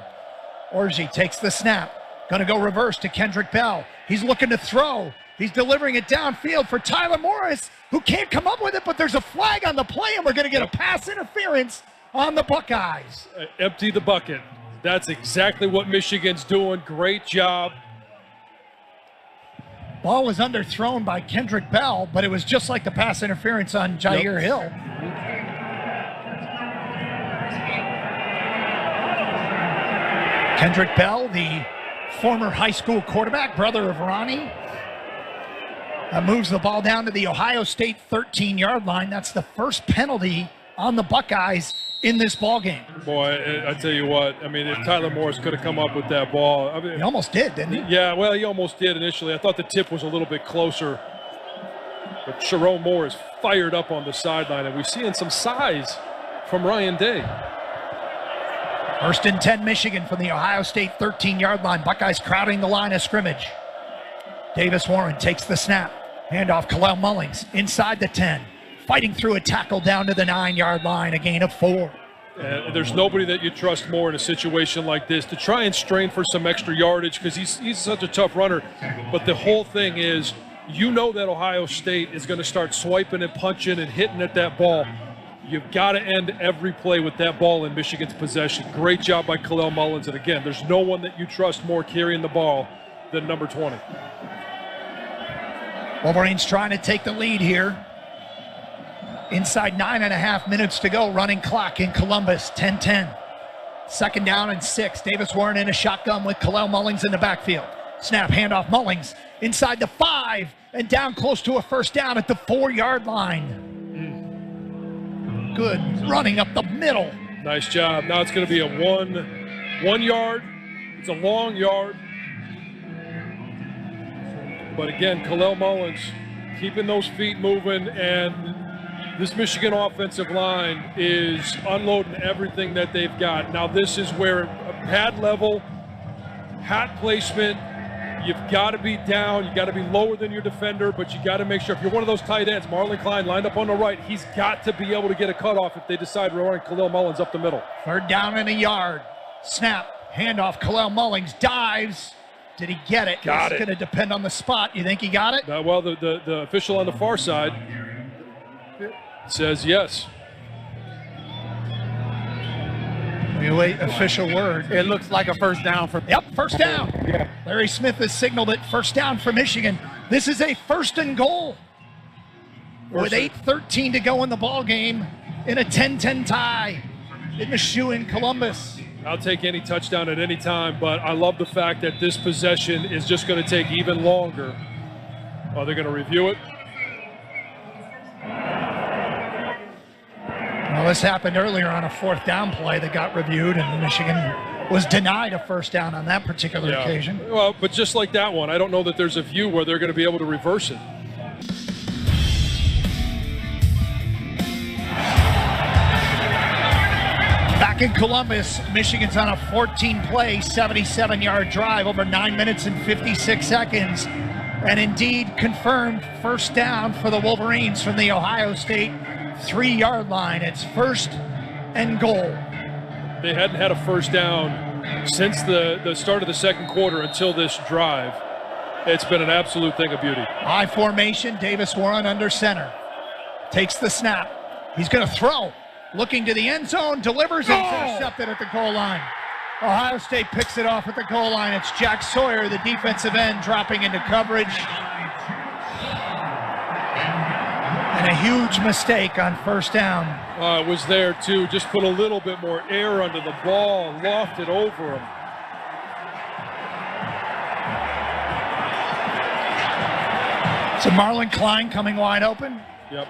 Orji takes the snap. Going to go reverse to Kendrick Bell. He's looking to throw. He's delivering it downfield for Tyler Morris, who can't come up with it, but there's a flag on the play, and we're going to get a pass interference on the Buckeyes. Empty the bucket. That's exactly what Michigan's doing. Great job. Ball was underthrown by Kendrick Bell, but it was just like the pass interference on Jair Hill. Kendrick Bell, the former high school quarterback, brother of Ronnie, moves the ball down to the Ohio State 13-yard line. That's the first penalty on the Buckeyes in this ball game. Boy, I tell you what, I mean, if Tyler Morris could have come up with that ball. I mean, he almost did, didn't he? Yeah, well, he almost did initially. I thought the tip was a little bit closer. But Sharon Moore is fired up on the sideline, and we're seeing some size from Ryan Day. 1st and 10 Michigan from the Ohio State 13-yard line. Buckeyes crowding the line of scrimmage. Davis Warren takes the snap. Handoff Khalil Mullings inside the 10. Fighting through a tackle down to the 9-yard line, a gain of 4. And there's nobody that you trust more in a situation like this to try and strain for some extra yardage, because he's such a tough runner. But the whole thing is, you know that Ohio State is going to start swiping and punching and hitting at that ball. You've got to end every play with that ball in Michigan's possession. Great job by Khalil Mullins. And again, there's no one that you trust more carrying the ball than number 20. Wolverines trying to take the lead here. Inside 9.5 minutes to go, running clock in Columbus, 10-10. 2nd down and 6. Davis Warren in a shotgun with Khalil Mullings in the backfield. Snap, handoff, Mullings inside the 5 and down close to a 1st down at the 4-yard line. Good running up the middle. Nice job. Now it's going to be a one yard. It's a long yard. But again, Khalil Mullins keeping those feet moving, and this Michigan offensive line is unloading everything that they've got. Now this is where pad level, hat placement, you've got to be down, you've got to be lower than your defender, but you got to make sure, if you're one of those tight ends, Marlon Klein lined up on the right, he's got to be able to get a cutoff if they decide to run Khalil Mullins up the middle. 3rd down and a yard. Snap, handoff, Khalil Mullings dives. Did he get it? Got it. It's going to depend on the spot. You think he got it? Well, the official on the far side says yes. We await official word. It looks like a 1st down for. Yep, 1st down. Yeah. Larry Smith has signaled it 1st down for Michigan. This is a 1st and goal. With 8:13 to go in the ball game in a 10-10 tie in the shoe in Columbus. I'll take any touchdown at any time, but I love the fact that this possession is just going to take even longer. Oh, they're going to review it. Well, this happened earlier on a 4th down play that got reviewed, and Michigan was denied a 1st down on that particular occasion. Well, but just like that one, I don't know that there's a view where they're going to be able to reverse it. Back in Columbus, Michigan's on a 14-play, 77-yard drive over 9 minutes and 56 seconds. And indeed confirmed first down for the Wolverines from the Ohio State 3-yard line. It's first and goal. They hadn't had a first down since the start of the second quarter until this drive. It's been an absolute thing of beauty. High formation, Davis Warren under center. Takes the snap. He's going to throw. Looking to the end zone, delivers, and it's intercepted at the goal line. Ohio State picks it off at the goal line. It's Jack Sawyer, the defensive end, dropping into coverage. And a huge mistake on first down. It was there, too. Just put a little bit more air under the ball, lofted over him. So Marlon Klein coming wide open. Yep.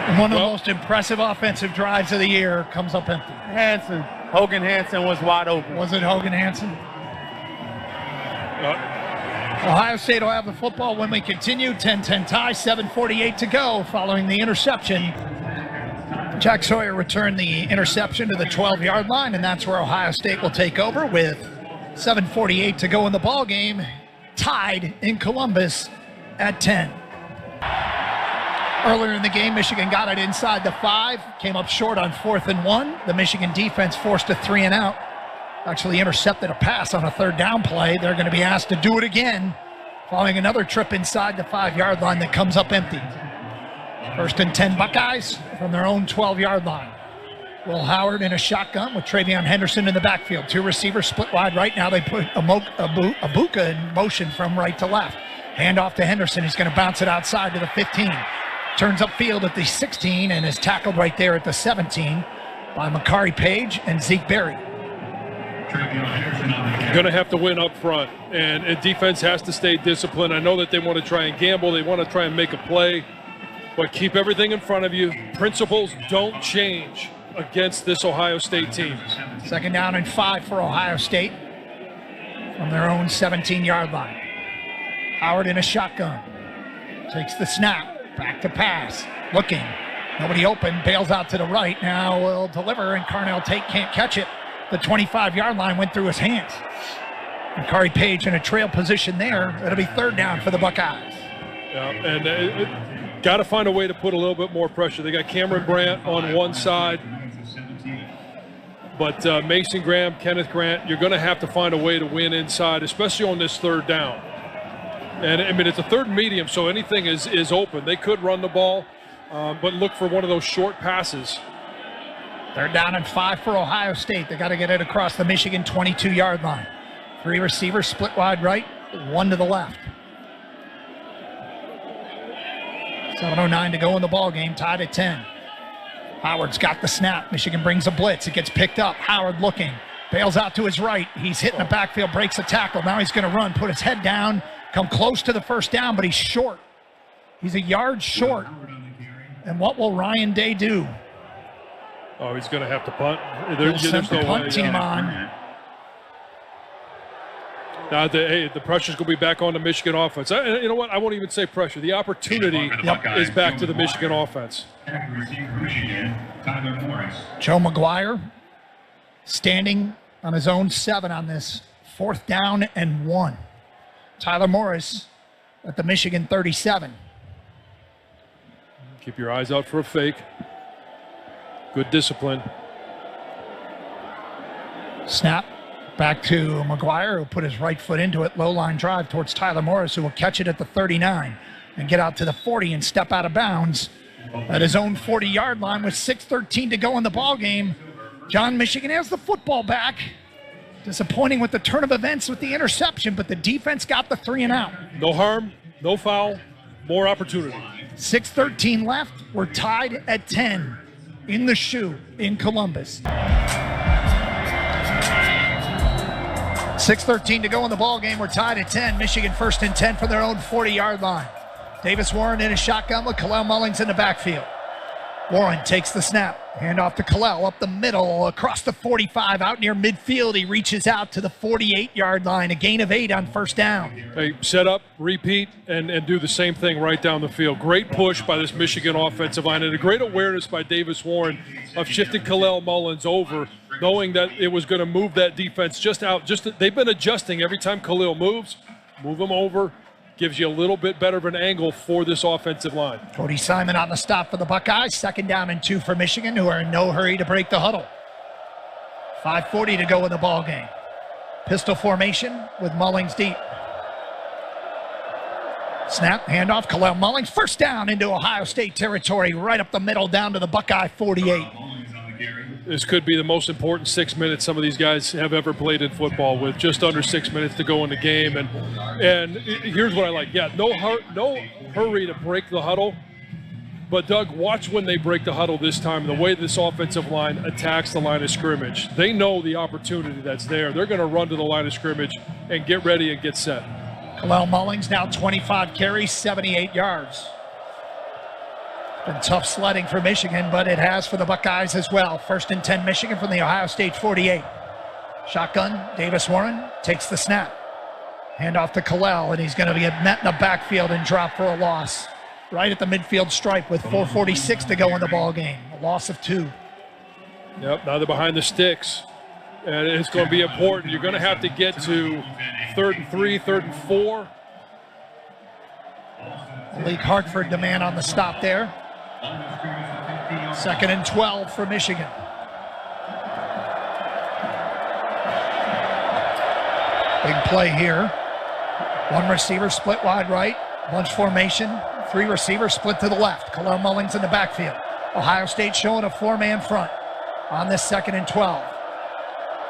And one of the most impressive offensive drives of the year comes up empty. Hogan Hansen was wide open. Was it Hogan Hansen? Ohio State will have the football when we continue. 10-10 tie, 7:48 to go following the interception. Jack Sawyer returned the interception to the 12-yard line, and that's where Ohio State will take over with 7:48 to go in the ball game. Tied in Columbus at 10. Earlier in the game, Michigan got it inside the 5, came up short on 4th and 1. The Michigan defense forced a 3 and out. Actually intercepted a pass on a 3rd down play. They're going to be asked to do it again following another trip inside the 5-yard line that comes up empty. 1st and 10 Buckeyes from their own 12-yard line. Will Howard in a shotgun with Travion Henderson in the backfield. 2 receivers split wide right now. They put Abuka in motion from right to left. Hand off to Henderson. He's going to bounce it outside to the 15. Turns upfield at the 16 and is tackled right there at the 17 by Makari Page and Zeke Berry. Going to have to win up front, and defense has to stay disciplined. I know that they want to try and gamble. They want to try and make a play, but keep everything in front of you. Principles don't change against this Ohio State team. 2nd down and 5 for Ohio State from their own 17-yard line. Howard in a shotgun. Takes the snap. Back to pass. Looking. Nobody open. Bails out to the right. Now will deliver, and Carnell Tate can't catch it. The 25-yard line went through his hands. Makari Page in a trail position there. It'll be 3rd down for the Buckeyes. Yeah, and got to find a way to put a little bit more pressure. They got Cameron Brandt on one side. But Mason Graham, Kenneth Grant, you're going to have to find a way to win inside, especially on this 3rd down. And, I mean, it's a 3rd and medium, so anything is open. They could run the ball, but look for one of those short passes. 3rd down and 5 for Ohio State. They got to get it across the Michigan 22-yard line. 3 receivers split wide right, 1 to the left. 7:09 to go in the ball game, tied at 10. Howard's got the snap. Michigan brings a blitz. It gets picked up. Howard looking. Bails out to his right. He's hitting the backfield, breaks a tackle. Now he's going to run, put his head down, come close to the 1st down, but he's short. He's a yard short. And what will Ryan Day do? Oh, he's going to have to punt. He'll send the punt team on. Now, the pressure's going to be back on the Michigan offense. You know what? I won't even say pressure. The opportunity is back to the Michigan offense. Joe McGuire standing on his own 7 on this 4th down and 1. Tyler Morris at the Michigan 37. Keep your eyes out for a fake. Good discipline. Snap. Back to McGuire, who put his right foot into it. Low line drive towards Tyler Morris, who will catch it at the 39 and get out to the 40 and step out of bounds at his own 40-yard line with 6:13 to go in the ball game. John, Michigan has the football back. Disappointing with the turn of events with the interception, but the defense got the 3 and out. No harm, no foul, more opportunity. 6:13 left. We're tied at 10 in the shoe in Columbus. 6:13 to go in the ball game. We're tied at 10. Michigan 1st and 10 from their own 40-yard line. Davis Warren in a shotgun with Kalel Mullings in the backfield. Warren takes the snap. Hand off to Kalel up the middle, across the 45, out near midfield. He reaches out to the 48-yard line, a gain of 8 on first down. Hey, set up, repeat, and do the same thing right down the field. Great push by this Michigan offensive line, and a great awareness by Davis Warren of shifting Kalel Mullins over, knowing that it was going to move that defense just out. They've been adjusting every time Kalel moves, move him over. Gives you a little bit better of an angle for this offensive line. Cody Simon on the stop for the Buckeyes. 2nd down and 2 for Michigan, who are in no hurry to break the huddle. 5:40 to go in the ball game. Pistol formation with Mullins deep. Snap, handoff, Kalel Mullins. First down into Ohio State territory, right up the middle, down to the Buckeye 48. This could be the most important 6 minutes some of these guys have ever played in football, with just under 6 minutes to go in the game. And here's what I like. Yeah, no hurry to break the huddle. But, Doug, watch when they break the huddle this time, the way this offensive line attacks the line of scrimmage. They know the opportunity that's there. They're going to run to the line of scrimmage and get ready and get set. Kalel Mullins now 25 carries, 78 yards. Been tough sledding for Michigan, but it has for the Buckeyes as well. 1st and 10 Michigan from the Ohio State 48. Shotgun, Davis Warren takes the snap. Hand off to Kalel, and he's going to get met in the backfield and drop for a loss. Right at the midfield stripe with 4:46 to go in the ball game. A loss of 2. Yep, now they're behind the sticks. And it's going to be important. You're going to have to get to 3rd and 3, 3rd and 4. Malik Hartford, the man on the stop there. 2nd and 12 for Michigan. Big play here. 1 receiver split wide right. Bunch formation. 3 receivers split to the left. Kalel Mullins in the backfield. Ohio State showing a 4-man front on this 2nd and 12.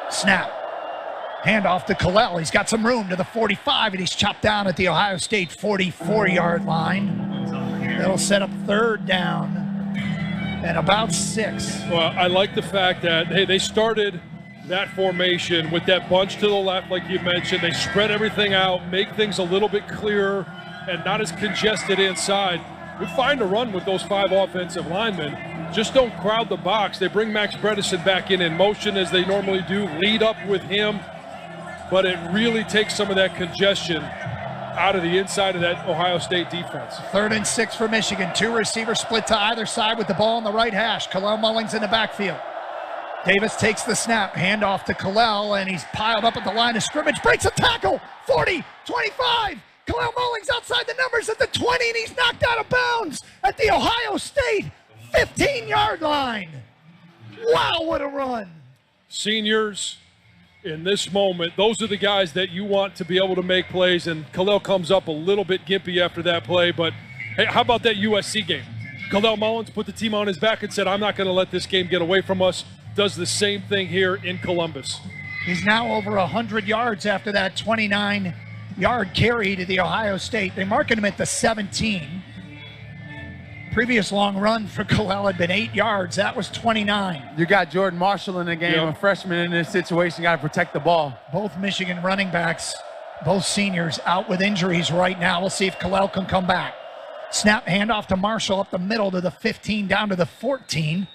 Snap. Handoff to Kalel. He's got some room to the 45, and he's chopped down at the Ohio State 44-yard line. That'll set up 3rd down and about 6. Well, I like the fact that, hey, they started that formation with that bunch to the left, like you mentioned. They spread everything out, make things a little bit clearer and not as congested inside. You're fine to run with those 5 offensive linemen. Just don't crowd the box. They bring Max Bredesen back in motion as they normally do, lead up with him. But it really takes some of that congestion out of the inside of that Ohio State defense. 3rd and 6 for Michigan. 2 receivers split to either side with the ball on the right hash. Kalel Mullins in the backfield. Davis takes the snap. Handoff to Kalel, and he's piled up at the line of scrimmage. Breaks a tackle. 40, 25. Kalel Mullins outside the numbers at the 20, and he's knocked out of bounds at the Ohio State 15-yard line. Wow, what a run. Seniors, in this moment, those are the guys that you want to be able to make plays, and Kalel comes up a little bit gimpy after that play, but hey, how about that USC game? Kalel Mullins put the team on his back and said, I'm not going to let this game get away from us. Does the same thing here in Columbus. He's now over 100 yards after that 29-yard carry to the Ohio State. They marked him at the 17. Previous long run for Kalel had been 8 yards. That was 29. You got Jordan Marshall in the game, Yep. a freshman in this situation, got to protect the ball. Both Michigan running backs, both seniors, out with injuries right now. We'll see if Kalel can come back. Snap, handoff to Marshall up the middle to the 15, down to the 14,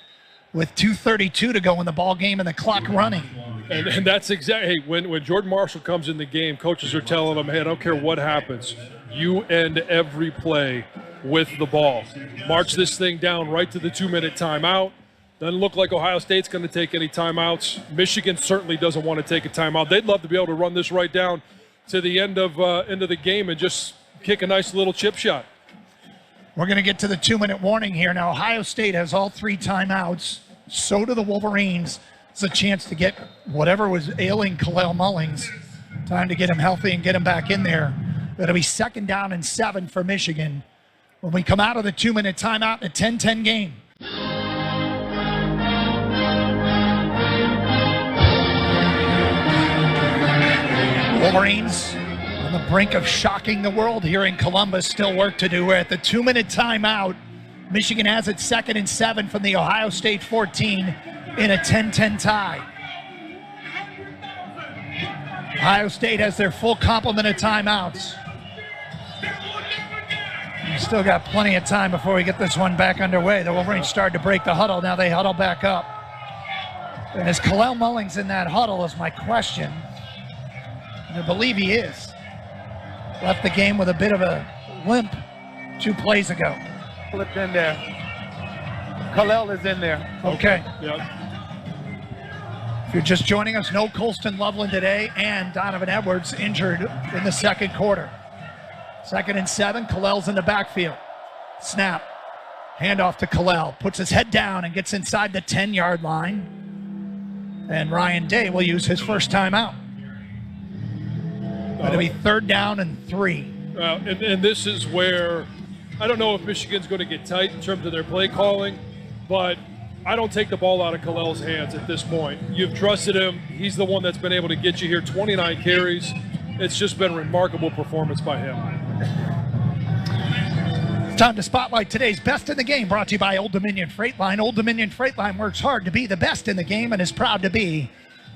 with 2:32 to go in the ball game and the clock running. And that's exactly, hey, when Jordan Marshall comes in the game, coaches are telling him, hey, I don't care what happens. You end every play with the ball. March this thing down right to the 2-minute timeout. Doesn't look like Ohio State's going to take any timeouts. Michigan certainly doesn't want to take a timeout. They'd love to be able to run this right down to the end of the game and just kick a nice little chip shot. We're going to get to the 2-minute warning here. Now, Ohio State has all 3 timeouts. So do the Wolverines. It's a chance to get whatever was ailing Kalel Mullins. Time to get him healthy and get him back in there. It'll be 2nd down and 7 for Michigan when we come out of the 2-minute timeout in a 10-10 game. Wolverines on the brink of shocking the world here in Columbus. Still work to do. We're at the 2-minute timeout. Michigan has it 2nd and 7 from the Ohio State 14 in a 10-10 tie. Ohio State has their full complement of timeouts. Still got plenty of time before we get this one back underway. The Wolverines started to break the huddle. Now they huddle back up. And is Kalel Mullings in that huddle is my question. And I believe he is. Left the game with a bit of a limp 2 plays ago. Flipped in there. Kalel is in there. Okay. Yep. If you're just joining us, no Colston Loveland today, and Donovan Edwards injured in the second quarter. 2nd and 7, Kalel's in the backfield. Snap. Handoff to Kalel. Puts his head down and gets inside the 10-yard line. And Ryan Day will use his first timeout. It'll be 3rd down and 3. And this is where I don't know if Michigan's going to get tight in terms of their play calling, but I don't take the ball out of Kalel's hands at this point. You've trusted him. He's the one that's been able to get you here. 29 carries. It's just been a remarkable performance by him. It's time to spotlight today's best in the game, brought to you by Old Dominion Freight Line. Old Dominion Freight Line works hard to be the best in the game and is proud to be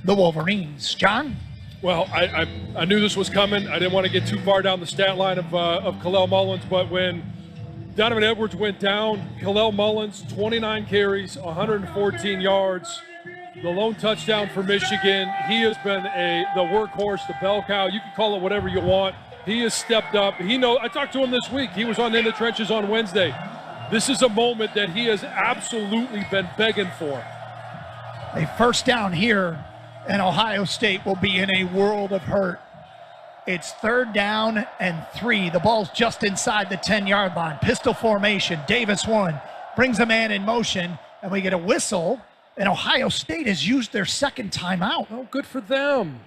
the Wolverines. John? Well, I knew this was coming. I didn't want to get too far down the stat line of Kalel Mullins, but when Donovan Edwards went down, Kalel Mullins, 29 carries, 114 yards, the lone touchdown for Michigan. He has been the workhorse, the bell cow. You can call it whatever you want. He has stepped up. I talked to him this week. He was on In the Trenches on Wednesday. This is a moment that he has absolutely been begging for. A first down here, and Ohio State will be in a world of hurt. It's 3rd down and 3. The ball's just inside the 10-yard line. Pistol formation. Davis one brings a man in motion, and we get a whistle. And Ohio State has used their second timeout. Oh, good for them.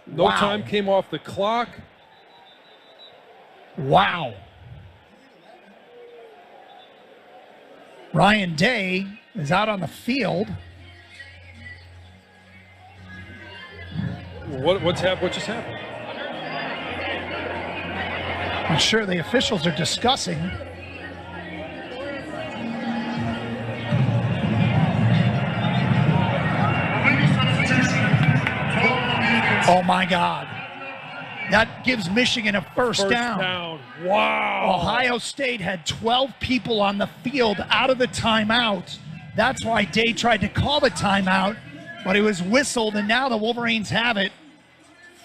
No time came off the clock. Wow. Ryan Day is out on the field. What just happened? I'm sure the officials are discussing. Oh my God. That gives Michigan a first down. Wow. Ohio State had 12 people on the field out of the timeout. That's why Day tried to call the timeout, but it was whistled, and now the Wolverines have it.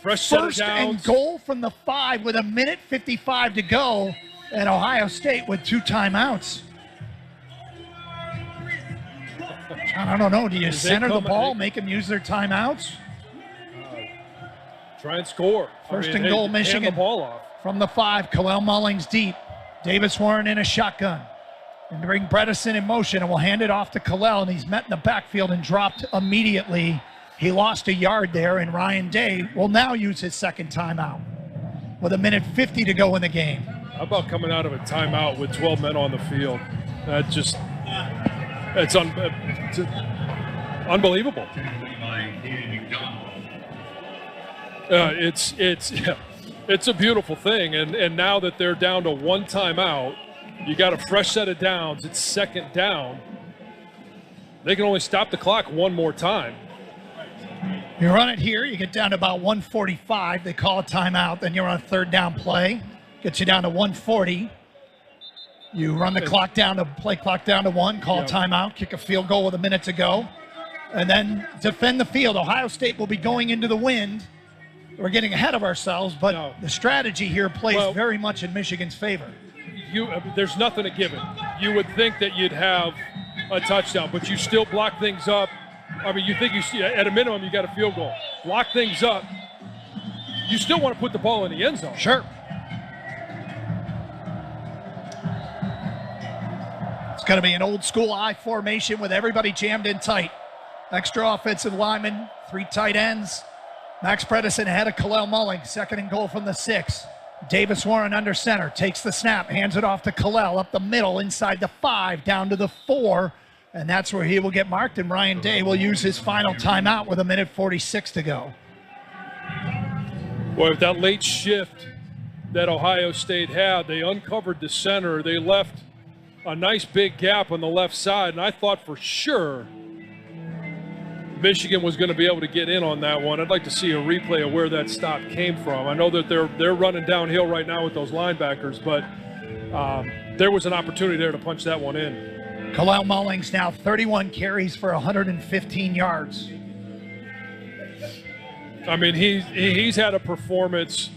First and goal from the 5 with 1:55 to go, and Ohio State with 2 timeouts. I don't know. Do you center the ball, make them use their timeouts? Try and score. First and goal, Michigan. Hand the ball off. From the 5, Kalel Mullings deep. Davis Warren in a shotgun. And bring Bredesen in motion, and we'll hand it off to Kalel, and he's met in the backfield and dropped immediately. He lost a yard there, and Ryan Day will now use his second timeout with 1:50 to go in the game. How about coming out of a timeout with 12 men on the field? It's unbelievable. It's a beautiful thing, and now that they're down to 1 timeout, you got a fresh set of downs. It's 2nd down. They can only stop the clock 1 more time. You run it here, you get down to about 1:45. They call a timeout, then you're on a 3rd down play. Gets you down to 1:40. You run the clock down to play clock down to 1, call a timeout, kick a field goal with 1 minute to go, and then defend the field. Ohio State will be going into the wind. We're getting ahead of ourselves, but the strategy here plays very much in Michigan's favor. There's nothing to give it. You would think that you'd have a touchdown, but you still block things up. I mean, you think at a minimum you got a field goal. Block things up. You still want to put the ball in the end zone. Sure. It's going to be an old school I formation with everybody jammed in tight. Extra offensive linemen, 3 tight ends. Max Bredesen ahead of Kalel Mullings. 2nd and goal from the 6. Davis Warren under center, takes the snap, hands it off to Kalel up the middle, inside the 5, down to the 4, and that's where he will get marked, and Ryan Day will use his final timeout with 1:46 to go. Boy, with that late shift that Ohio State had, they uncovered the center. They left a nice big gap on the left side, and I thought for sure Michigan was going to be able to get in on that one. I'd like to see a replay of where that stop came from. I know that they're running downhill right now with those linebackers, but there was an opportunity there to punch that one in. Kalel Mullings now 31 carries for 115 yards. I mean, he's had a performance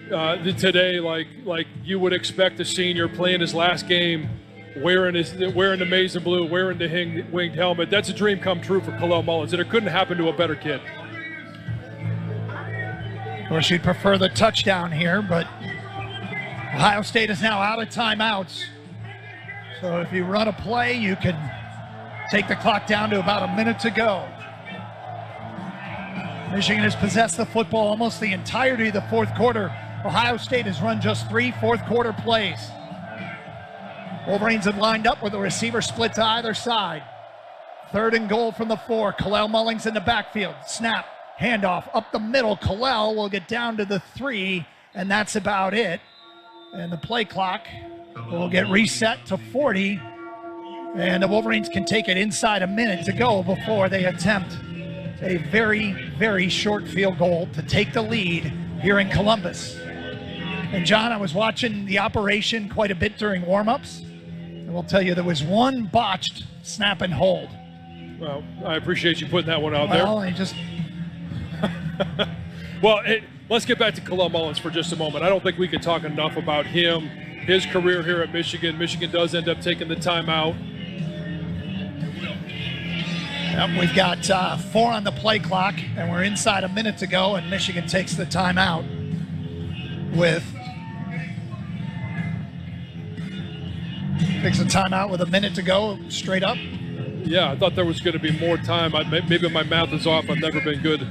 today like you would expect a senior playing his last game, wearing the maize and blue, wearing the winged helmet. That's a dream come true for Kalel Mullings, and it couldn't happen to a better kid. Of course, you'd prefer the touchdown here, but Ohio State is now out of timeouts. So if you run a play, you can take the clock down to about a minute to go. Michigan has possessed the football almost the entirety of the fourth quarter. Ohio State has run just 3 fourth-quarter plays. Wolverines have lined up with a receiver split to either side. 3rd and goal from the 4. Kalel Mullings in the backfield. Snap, handoff up the middle. Kalel will get down to the 3, and that's about it. And the play clock will get reset to 40. And the Wolverines can take it inside a minute to go before they attempt a very, very short field goal to take the lead here in Columbus. And John, I was watching the operation quite a bit during warm-ups. I will tell you there was one botched snap and hold. Well, I appreciate you putting that one out there. Well, I just... Well, let's get back to Kalel Mullings for just a moment. I don't think we could talk enough about him, his career here at Michigan. Michigan does end up taking the timeout. Yep, we've got 4 on the play clock, and we're inside a minute to go, and Michigan takes the timeout with... Takes a timeout with a minute to go, straight up. Yeah, I thought there was going to be more time. Maybe my math is off. I've never been good.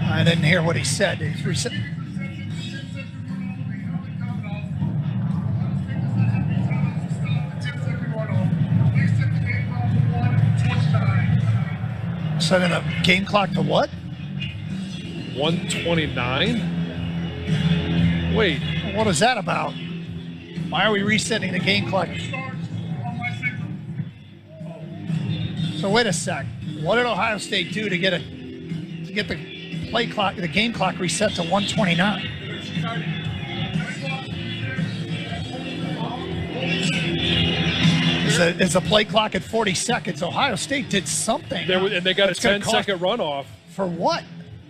I didn't hear what he said. He's setting the game clock to what? 1:29? Wait. What is that about? Why are we resetting the game clock? So wait a sec. What did Ohio State do to get the play clock, the game clock reset to 1:29? Is the play clock at 40 seconds? Ohio State did something. And they got a 10-second runoff. For what?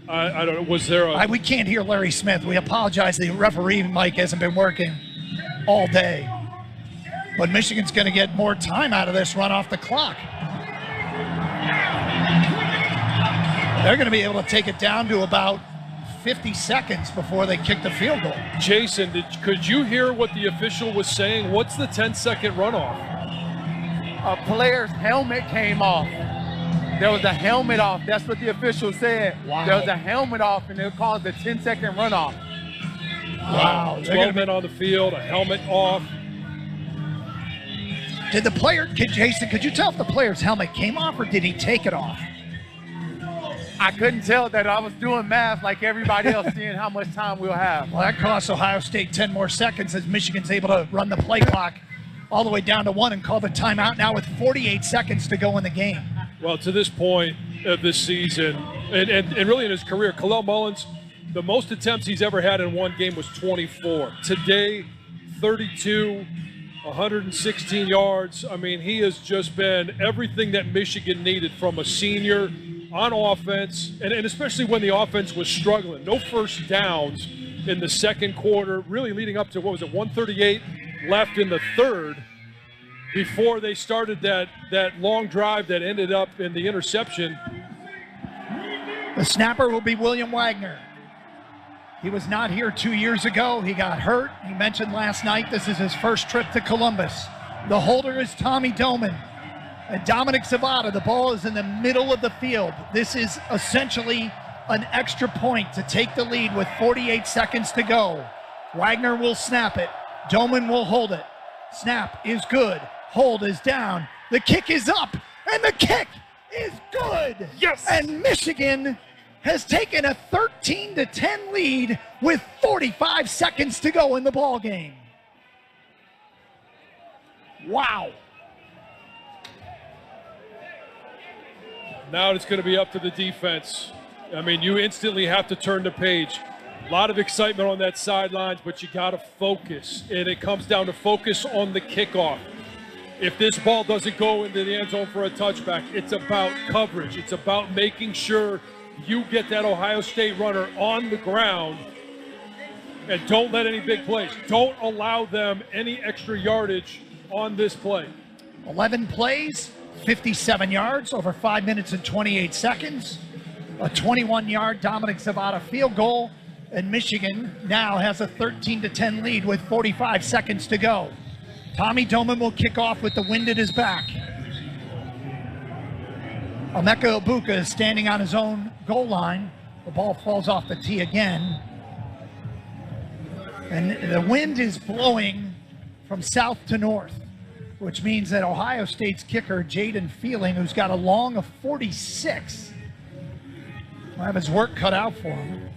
I don't know. Was there a... We can't hear Larry Smith. We apologize. The referee mic hasn't been working all day. But Michigan's going to get more time out of this run off the clock. They're going to be able to take it down to about 50 seconds before they kick the field goal. Jason, could you hear what the official was saying? What's the 10-second runoff? A player's helmet came off. There was a helmet off. That's what the official said. Wow. There was a helmet off, and it caused a 10-second runoff. Wow. 12 men on the field, a helmet off. Did the player, Jason, could you tell if the player's helmet came off or did he take it off? I couldn't tell that. I was doing math like everybody else, seeing how much time we'll have. Well, that costs Ohio State 10 more seconds as Michigan's able to run the play clock all the way down to 1 and call the timeout now with 48 seconds to go in the game. Well, to this point of this season, and really in his career, Kalel Mullings, the most attempts he's ever had in one game was 24. Today, 32, 116 yards. I mean, he has just been everything that Michigan needed from a senior on offense, and especially when the offense was struggling. No first downs in the second quarter, really leading up to, 138 left in the third before they started that long drive that ended up in the interception. The snapper will be William Wagner. He was not here 2 years ago. He got hurt. He mentioned last night this is his first trip to Columbus. The holder is Tommy Doman. And Dominic Zavada, the ball is in the middle of the field. This is essentially an extra point to take the lead with 48 seconds to go. Wagner will snap it. Doman will hold it. Snap is good. Hold is down. The kick is up, and the kick is good. Yes! And Michigan has taken a 13-10 lead with 45 seconds to go in the ball game. Wow. Now it's going to be up to the defense. I mean, you instantly have to turn the page. A lot of excitement on that sidelines, but you got to focus. And it comes down to focus on the kickoff. If this ball doesn't go into the end zone for a touchback, it's about coverage. It's about making sure you get that Ohio State runner on the ground, and don't let any big plays. Don't allow them any extra yardage on this play. 11 plays, 57 yards, over 5 minutes and 28 seconds. A 21-yard Dominic Zavada field goal, and Michigan now has a 13-10 lead with 45 seconds to go. Tommy Doman will kick off with the wind at his back. Emeka Egbuka is standing on his own goal line. The ball falls off the tee again. And the wind is blowing from south to north, which means that Ohio State's kicker, Jaden Feeling, who's got a long of 46, will have his work cut out for him.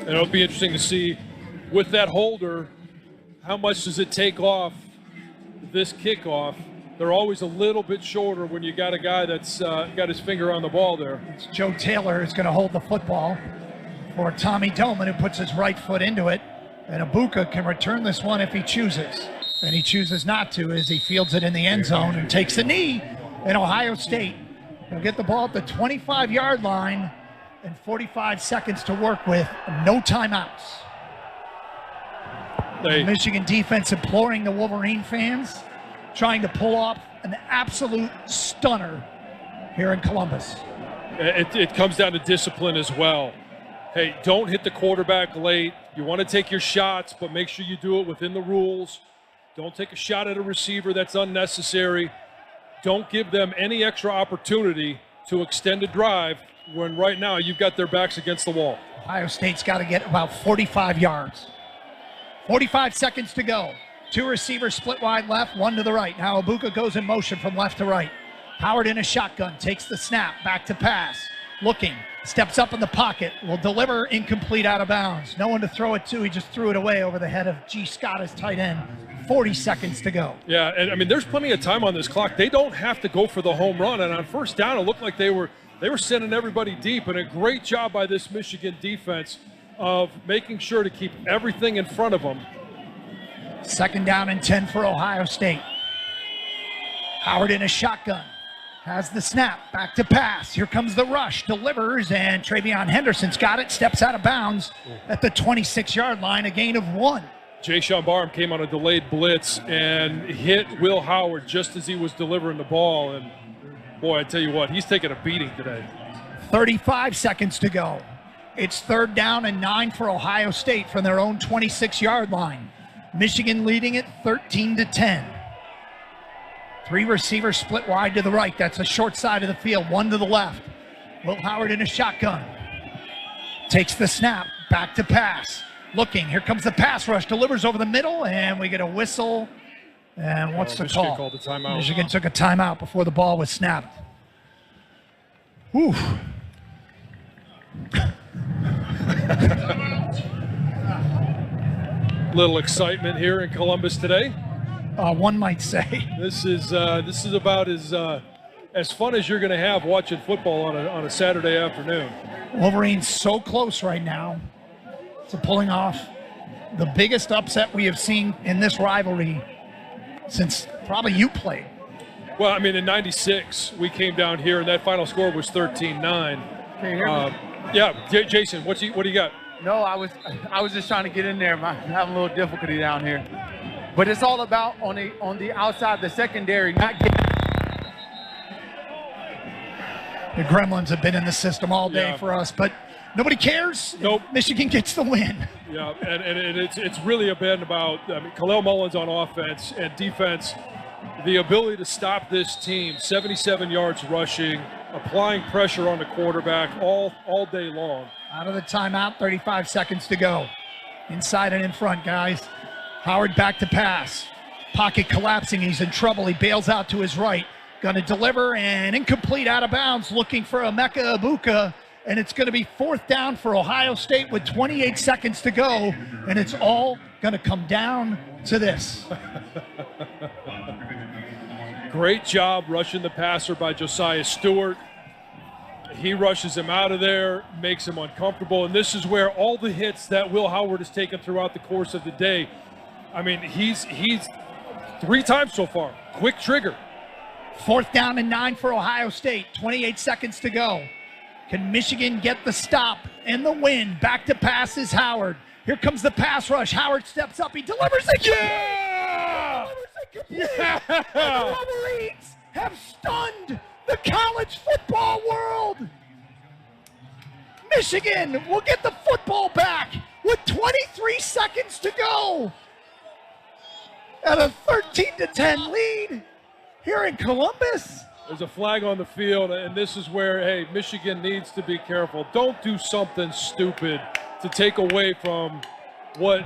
And it'll be interesting to see, with that holder, how much does it take off this kickoff? They're always a little bit shorter when you got a guy that's got his finger on the ball there. It's Joe Taylor who's going to hold the football for Tommy Doman, who puts his right foot into it. And Egbuka can return this one if he chooses. And he chooses not to as he fields it in the end zone and takes a knee in Ohio State. He'll get the ball at the 25-yard line and 45 seconds to work with. No timeouts. The Michigan defense imploring the Wolverine fans, trying to pull off an absolute stunner here in Columbus. It comes down to discipline as well. Hey, don't hit the quarterback late. You want to take your shots, but make sure you do it within the rules. Don't take a shot at a receiver that's unnecessary. Don't give them any extra opportunity to extend a drive when right now you've got their backs against the wall. Ohio State's got to get about 45 yards. 45 seconds to go. Two receivers split wide left, one to the right. Now Egbuka goes in motion from left to right. Howard in a shotgun, takes the snap, back to pass. Looking, steps up in the pocket, will deliver, incomplete, out of bounds. No one to throw it to, he just threw it away over the head of G. Scott, his tight end. 40 seconds to go. Yeah, and I mean, there's plenty of time on this clock. They don't have to go for the home run, and on first down, it looked like they were sending everybody deep, and a great job by this Michigan defense of making sure to keep everything in front of them. 2nd down and 10 for Ohio State. Howard in a shotgun. Has the snap, back to pass. Here comes the rush, delivers, and Travion Henderson's got it, steps out of bounds at the 26-yard line, a gain of 1. Jayshon Barham came on a delayed blitz and hit Will Howard just as he was delivering the ball. And boy, I tell you what, he's taking a beating today. 35 seconds to go. It's 3rd down and 9 for Ohio State from their own 26-yard line. Michigan leading it 13-10. 3 receivers split wide to the right. That's the short side of the field. 1 to the left. Will Howard in a shotgun. Takes the snap. Back to pass. Looking. Here comes the pass rush. Delivers over the middle. And we get a whistle. And what's the Michigan call? Called the timeout. Michigan took a timeout before the ball was snapped. Whew. Little excitement here in Columbus today. One might say. This is about as fun as you're going to have watching football on a Saturday afternoon. Wolverines so close right now to pulling off the biggest upset we have seen in this rivalry since probably you played. Well, I mean, in '96 we came down here and that final score was 13-9. Can you hear me? Yeah, Jason, what do you got? No, I was just trying to get in there. I'm having a little difficulty down here. But it's all about on the outside, the secondary, not getting. The Gremlins have been in the system all day for us, but nobody cares. Nope. Michigan gets the win. Yeah, and it's really been about Khalil Mullins on offense and defense, the ability to stop this team, 77 yards rushing, applying pressure on the quarterback all day long. Out of the timeout, 35 seconds to go. Inside and in front, guys. Howard back to pass. Pocket collapsing. He's in trouble. He bails out to his right. Going to deliver and incomplete, out of bounds, looking for Emeka Egbuka. And it's going to be 4th down for Ohio State with 28 seconds to go. And it's all going to come down to this. Great job rushing the passer by Josiah Stewart. He rushes him out of there, makes him uncomfortable, and this is where all the hits that Will Howard has taken throughout the course of the day, I mean, he's 3 times so far. Quick trigger. 4th down and 9 for Ohio State. 28 seconds to go. Can Michigan get the stop and the win? Back to pass is Howard. Here comes the pass rush. Howard steps up. He delivers it. Yeah! Yeah! And the Wolverines have stunned the college football world. Michigan will get the football back with 23 seconds to go. At a 13-10 lead here in Columbus. There's a flag on the field, and this is where, hey, Michigan needs to be careful. Don't do something stupid to take away from what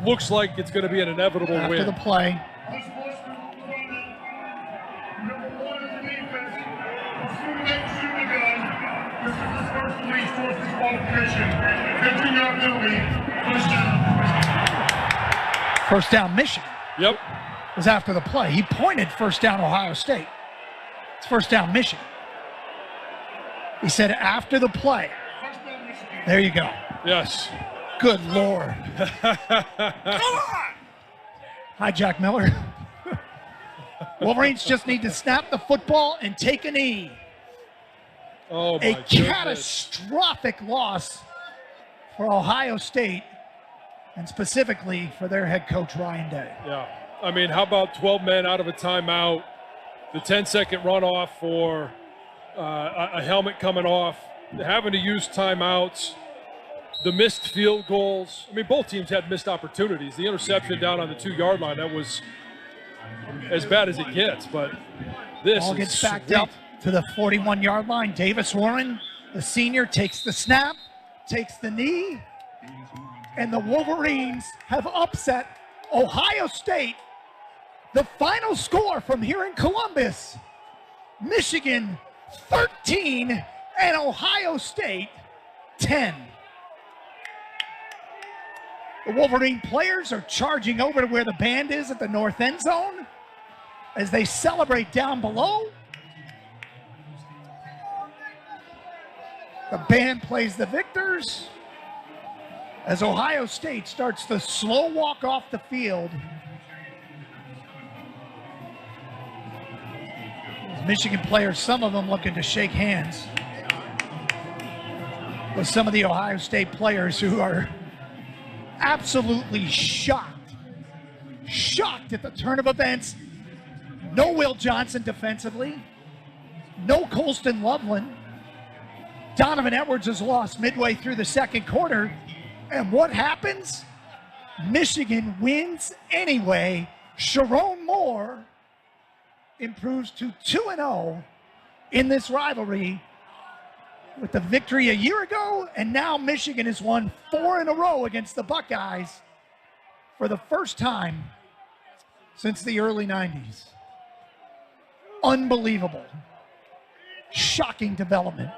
looks like it's going to be an inevitable win. After the play. First down, Michigan. Yep. Was after the play. He pointed first down Ohio State. It's first down Michigan. He said after the play. There you go. Yes. Good Lord. Come on. Hi, Jack Miller. Wolverines just need to snap the football and take a knee. Oh, my A goodness. catastrophic loss for Ohio State, and specifically for their head coach, Ryan Day. Yeah. I mean, how about 12 men out of a timeout, the 10-second runoff for a helmet coming off, having to use timeouts, the missed field goals. I mean, both teams had missed opportunities. The interception down on the 2-yard line, that was as bad as it gets, but this Ball is gets backed sweet. up to the 41-yard line. Davis Warren, the senior, takes the snap, takes the knee, and the Wolverines have upset Ohio State. The final score from here in Columbus, Michigan 13 and Ohio State 10. The Wolverine players are charging over to where the band is at the north end zone as they celebrate down below. The band plays the victors as Ohio State starts the slow walk off the field. Michigan players, some of them looking to shake hands with some of the Ohio State players who are absolutely shocked at the turn of events. No Will Johnson defensively, no Colston Loveland. Donovan Edwards is lost midway through the second quarter. And what happens? Michigan wins anyway. Sharon Moore improves to 2-0 in this rivalry with the victory a year ago, and now Michigan has won 4 in a row against the Buckeyes for the first time since the early 90s. Unbelievable. Shocking development.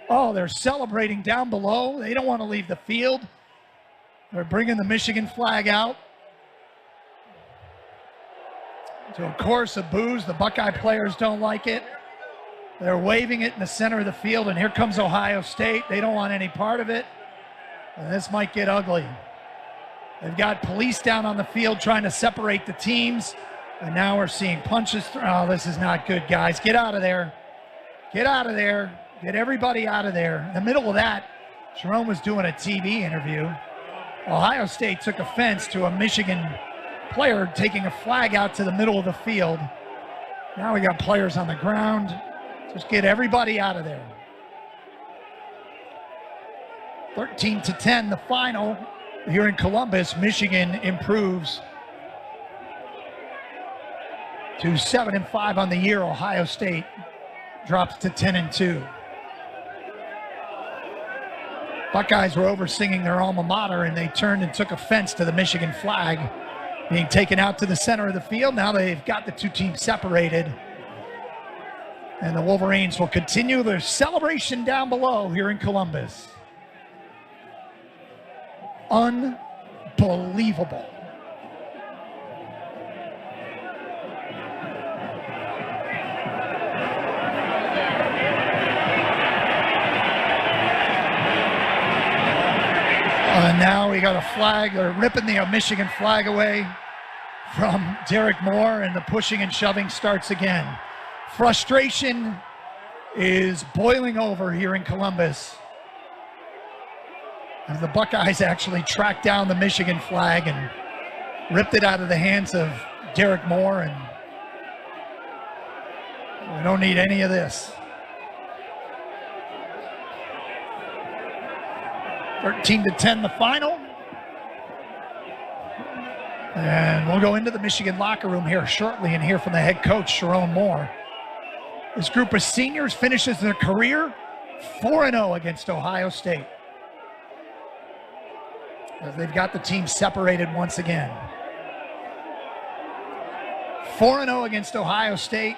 Oh, they're celebrating down below. They don't want to leave the field. They're bringing the Michigan flag out. To a chorus of boos. The Buckeye players don't like it. They're waving it in the center of the field, and here comes Ohio State. They don't want any part of it. And this might get ugly. They've got police down on the field trying to separate the teams. And now we're seeing punches. Oh, this is not good, guys. Get out of there. Get out of there. Get everybody out of there. In the middle of that, Sharon was doing a TV interview. Ohio State took offense to a Michigan player taking a flag out to the middle of the field. Now we got players on the ground. Just get everybody out of there. 13-10, the final here in Columbus. Michigan improves to 7-5 on the year. Ohio State drops to 10-2. Buckeyes were over singing their alma mater, and they turned and took offense to the Michigan flag being taken out to the center of the field. Now they've got the two teams separated. And the Wolverines will continue their celebration down below here in Columbus. Unbelievable. Now we got a flag. They're ripping the Michigan flag away from Derek Moore, and the pushing and shoving starts again. Frustration is boiling over here in Columbus. And the Buckeyes actually tracked down the Michigan flag and ripped it out of the hands of Derek Moore, and we don't need any of this. 13-10 the final. And we'll go into the Michigan locker room here shortly and hear from the head coach, Sharon Moore. This group of seniors finishes their career 4-0 against Ohio State, as they've got the team separated once again. 4-0 against Ohio State,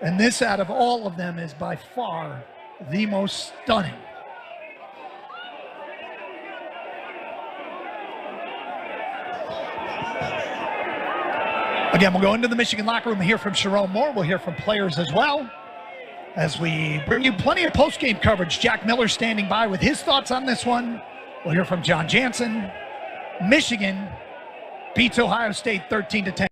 and this out of all of them is by far the most stunning. Again, we'll go into the Michigan locker room and hear from Sharon Moore. We'll hear from players as well, as we bring you plenty of post-game coverage. Jack Miller standing by with his thoughts on this one. We'll hear from John Jansen. Michigan beats Ohio State 13-10.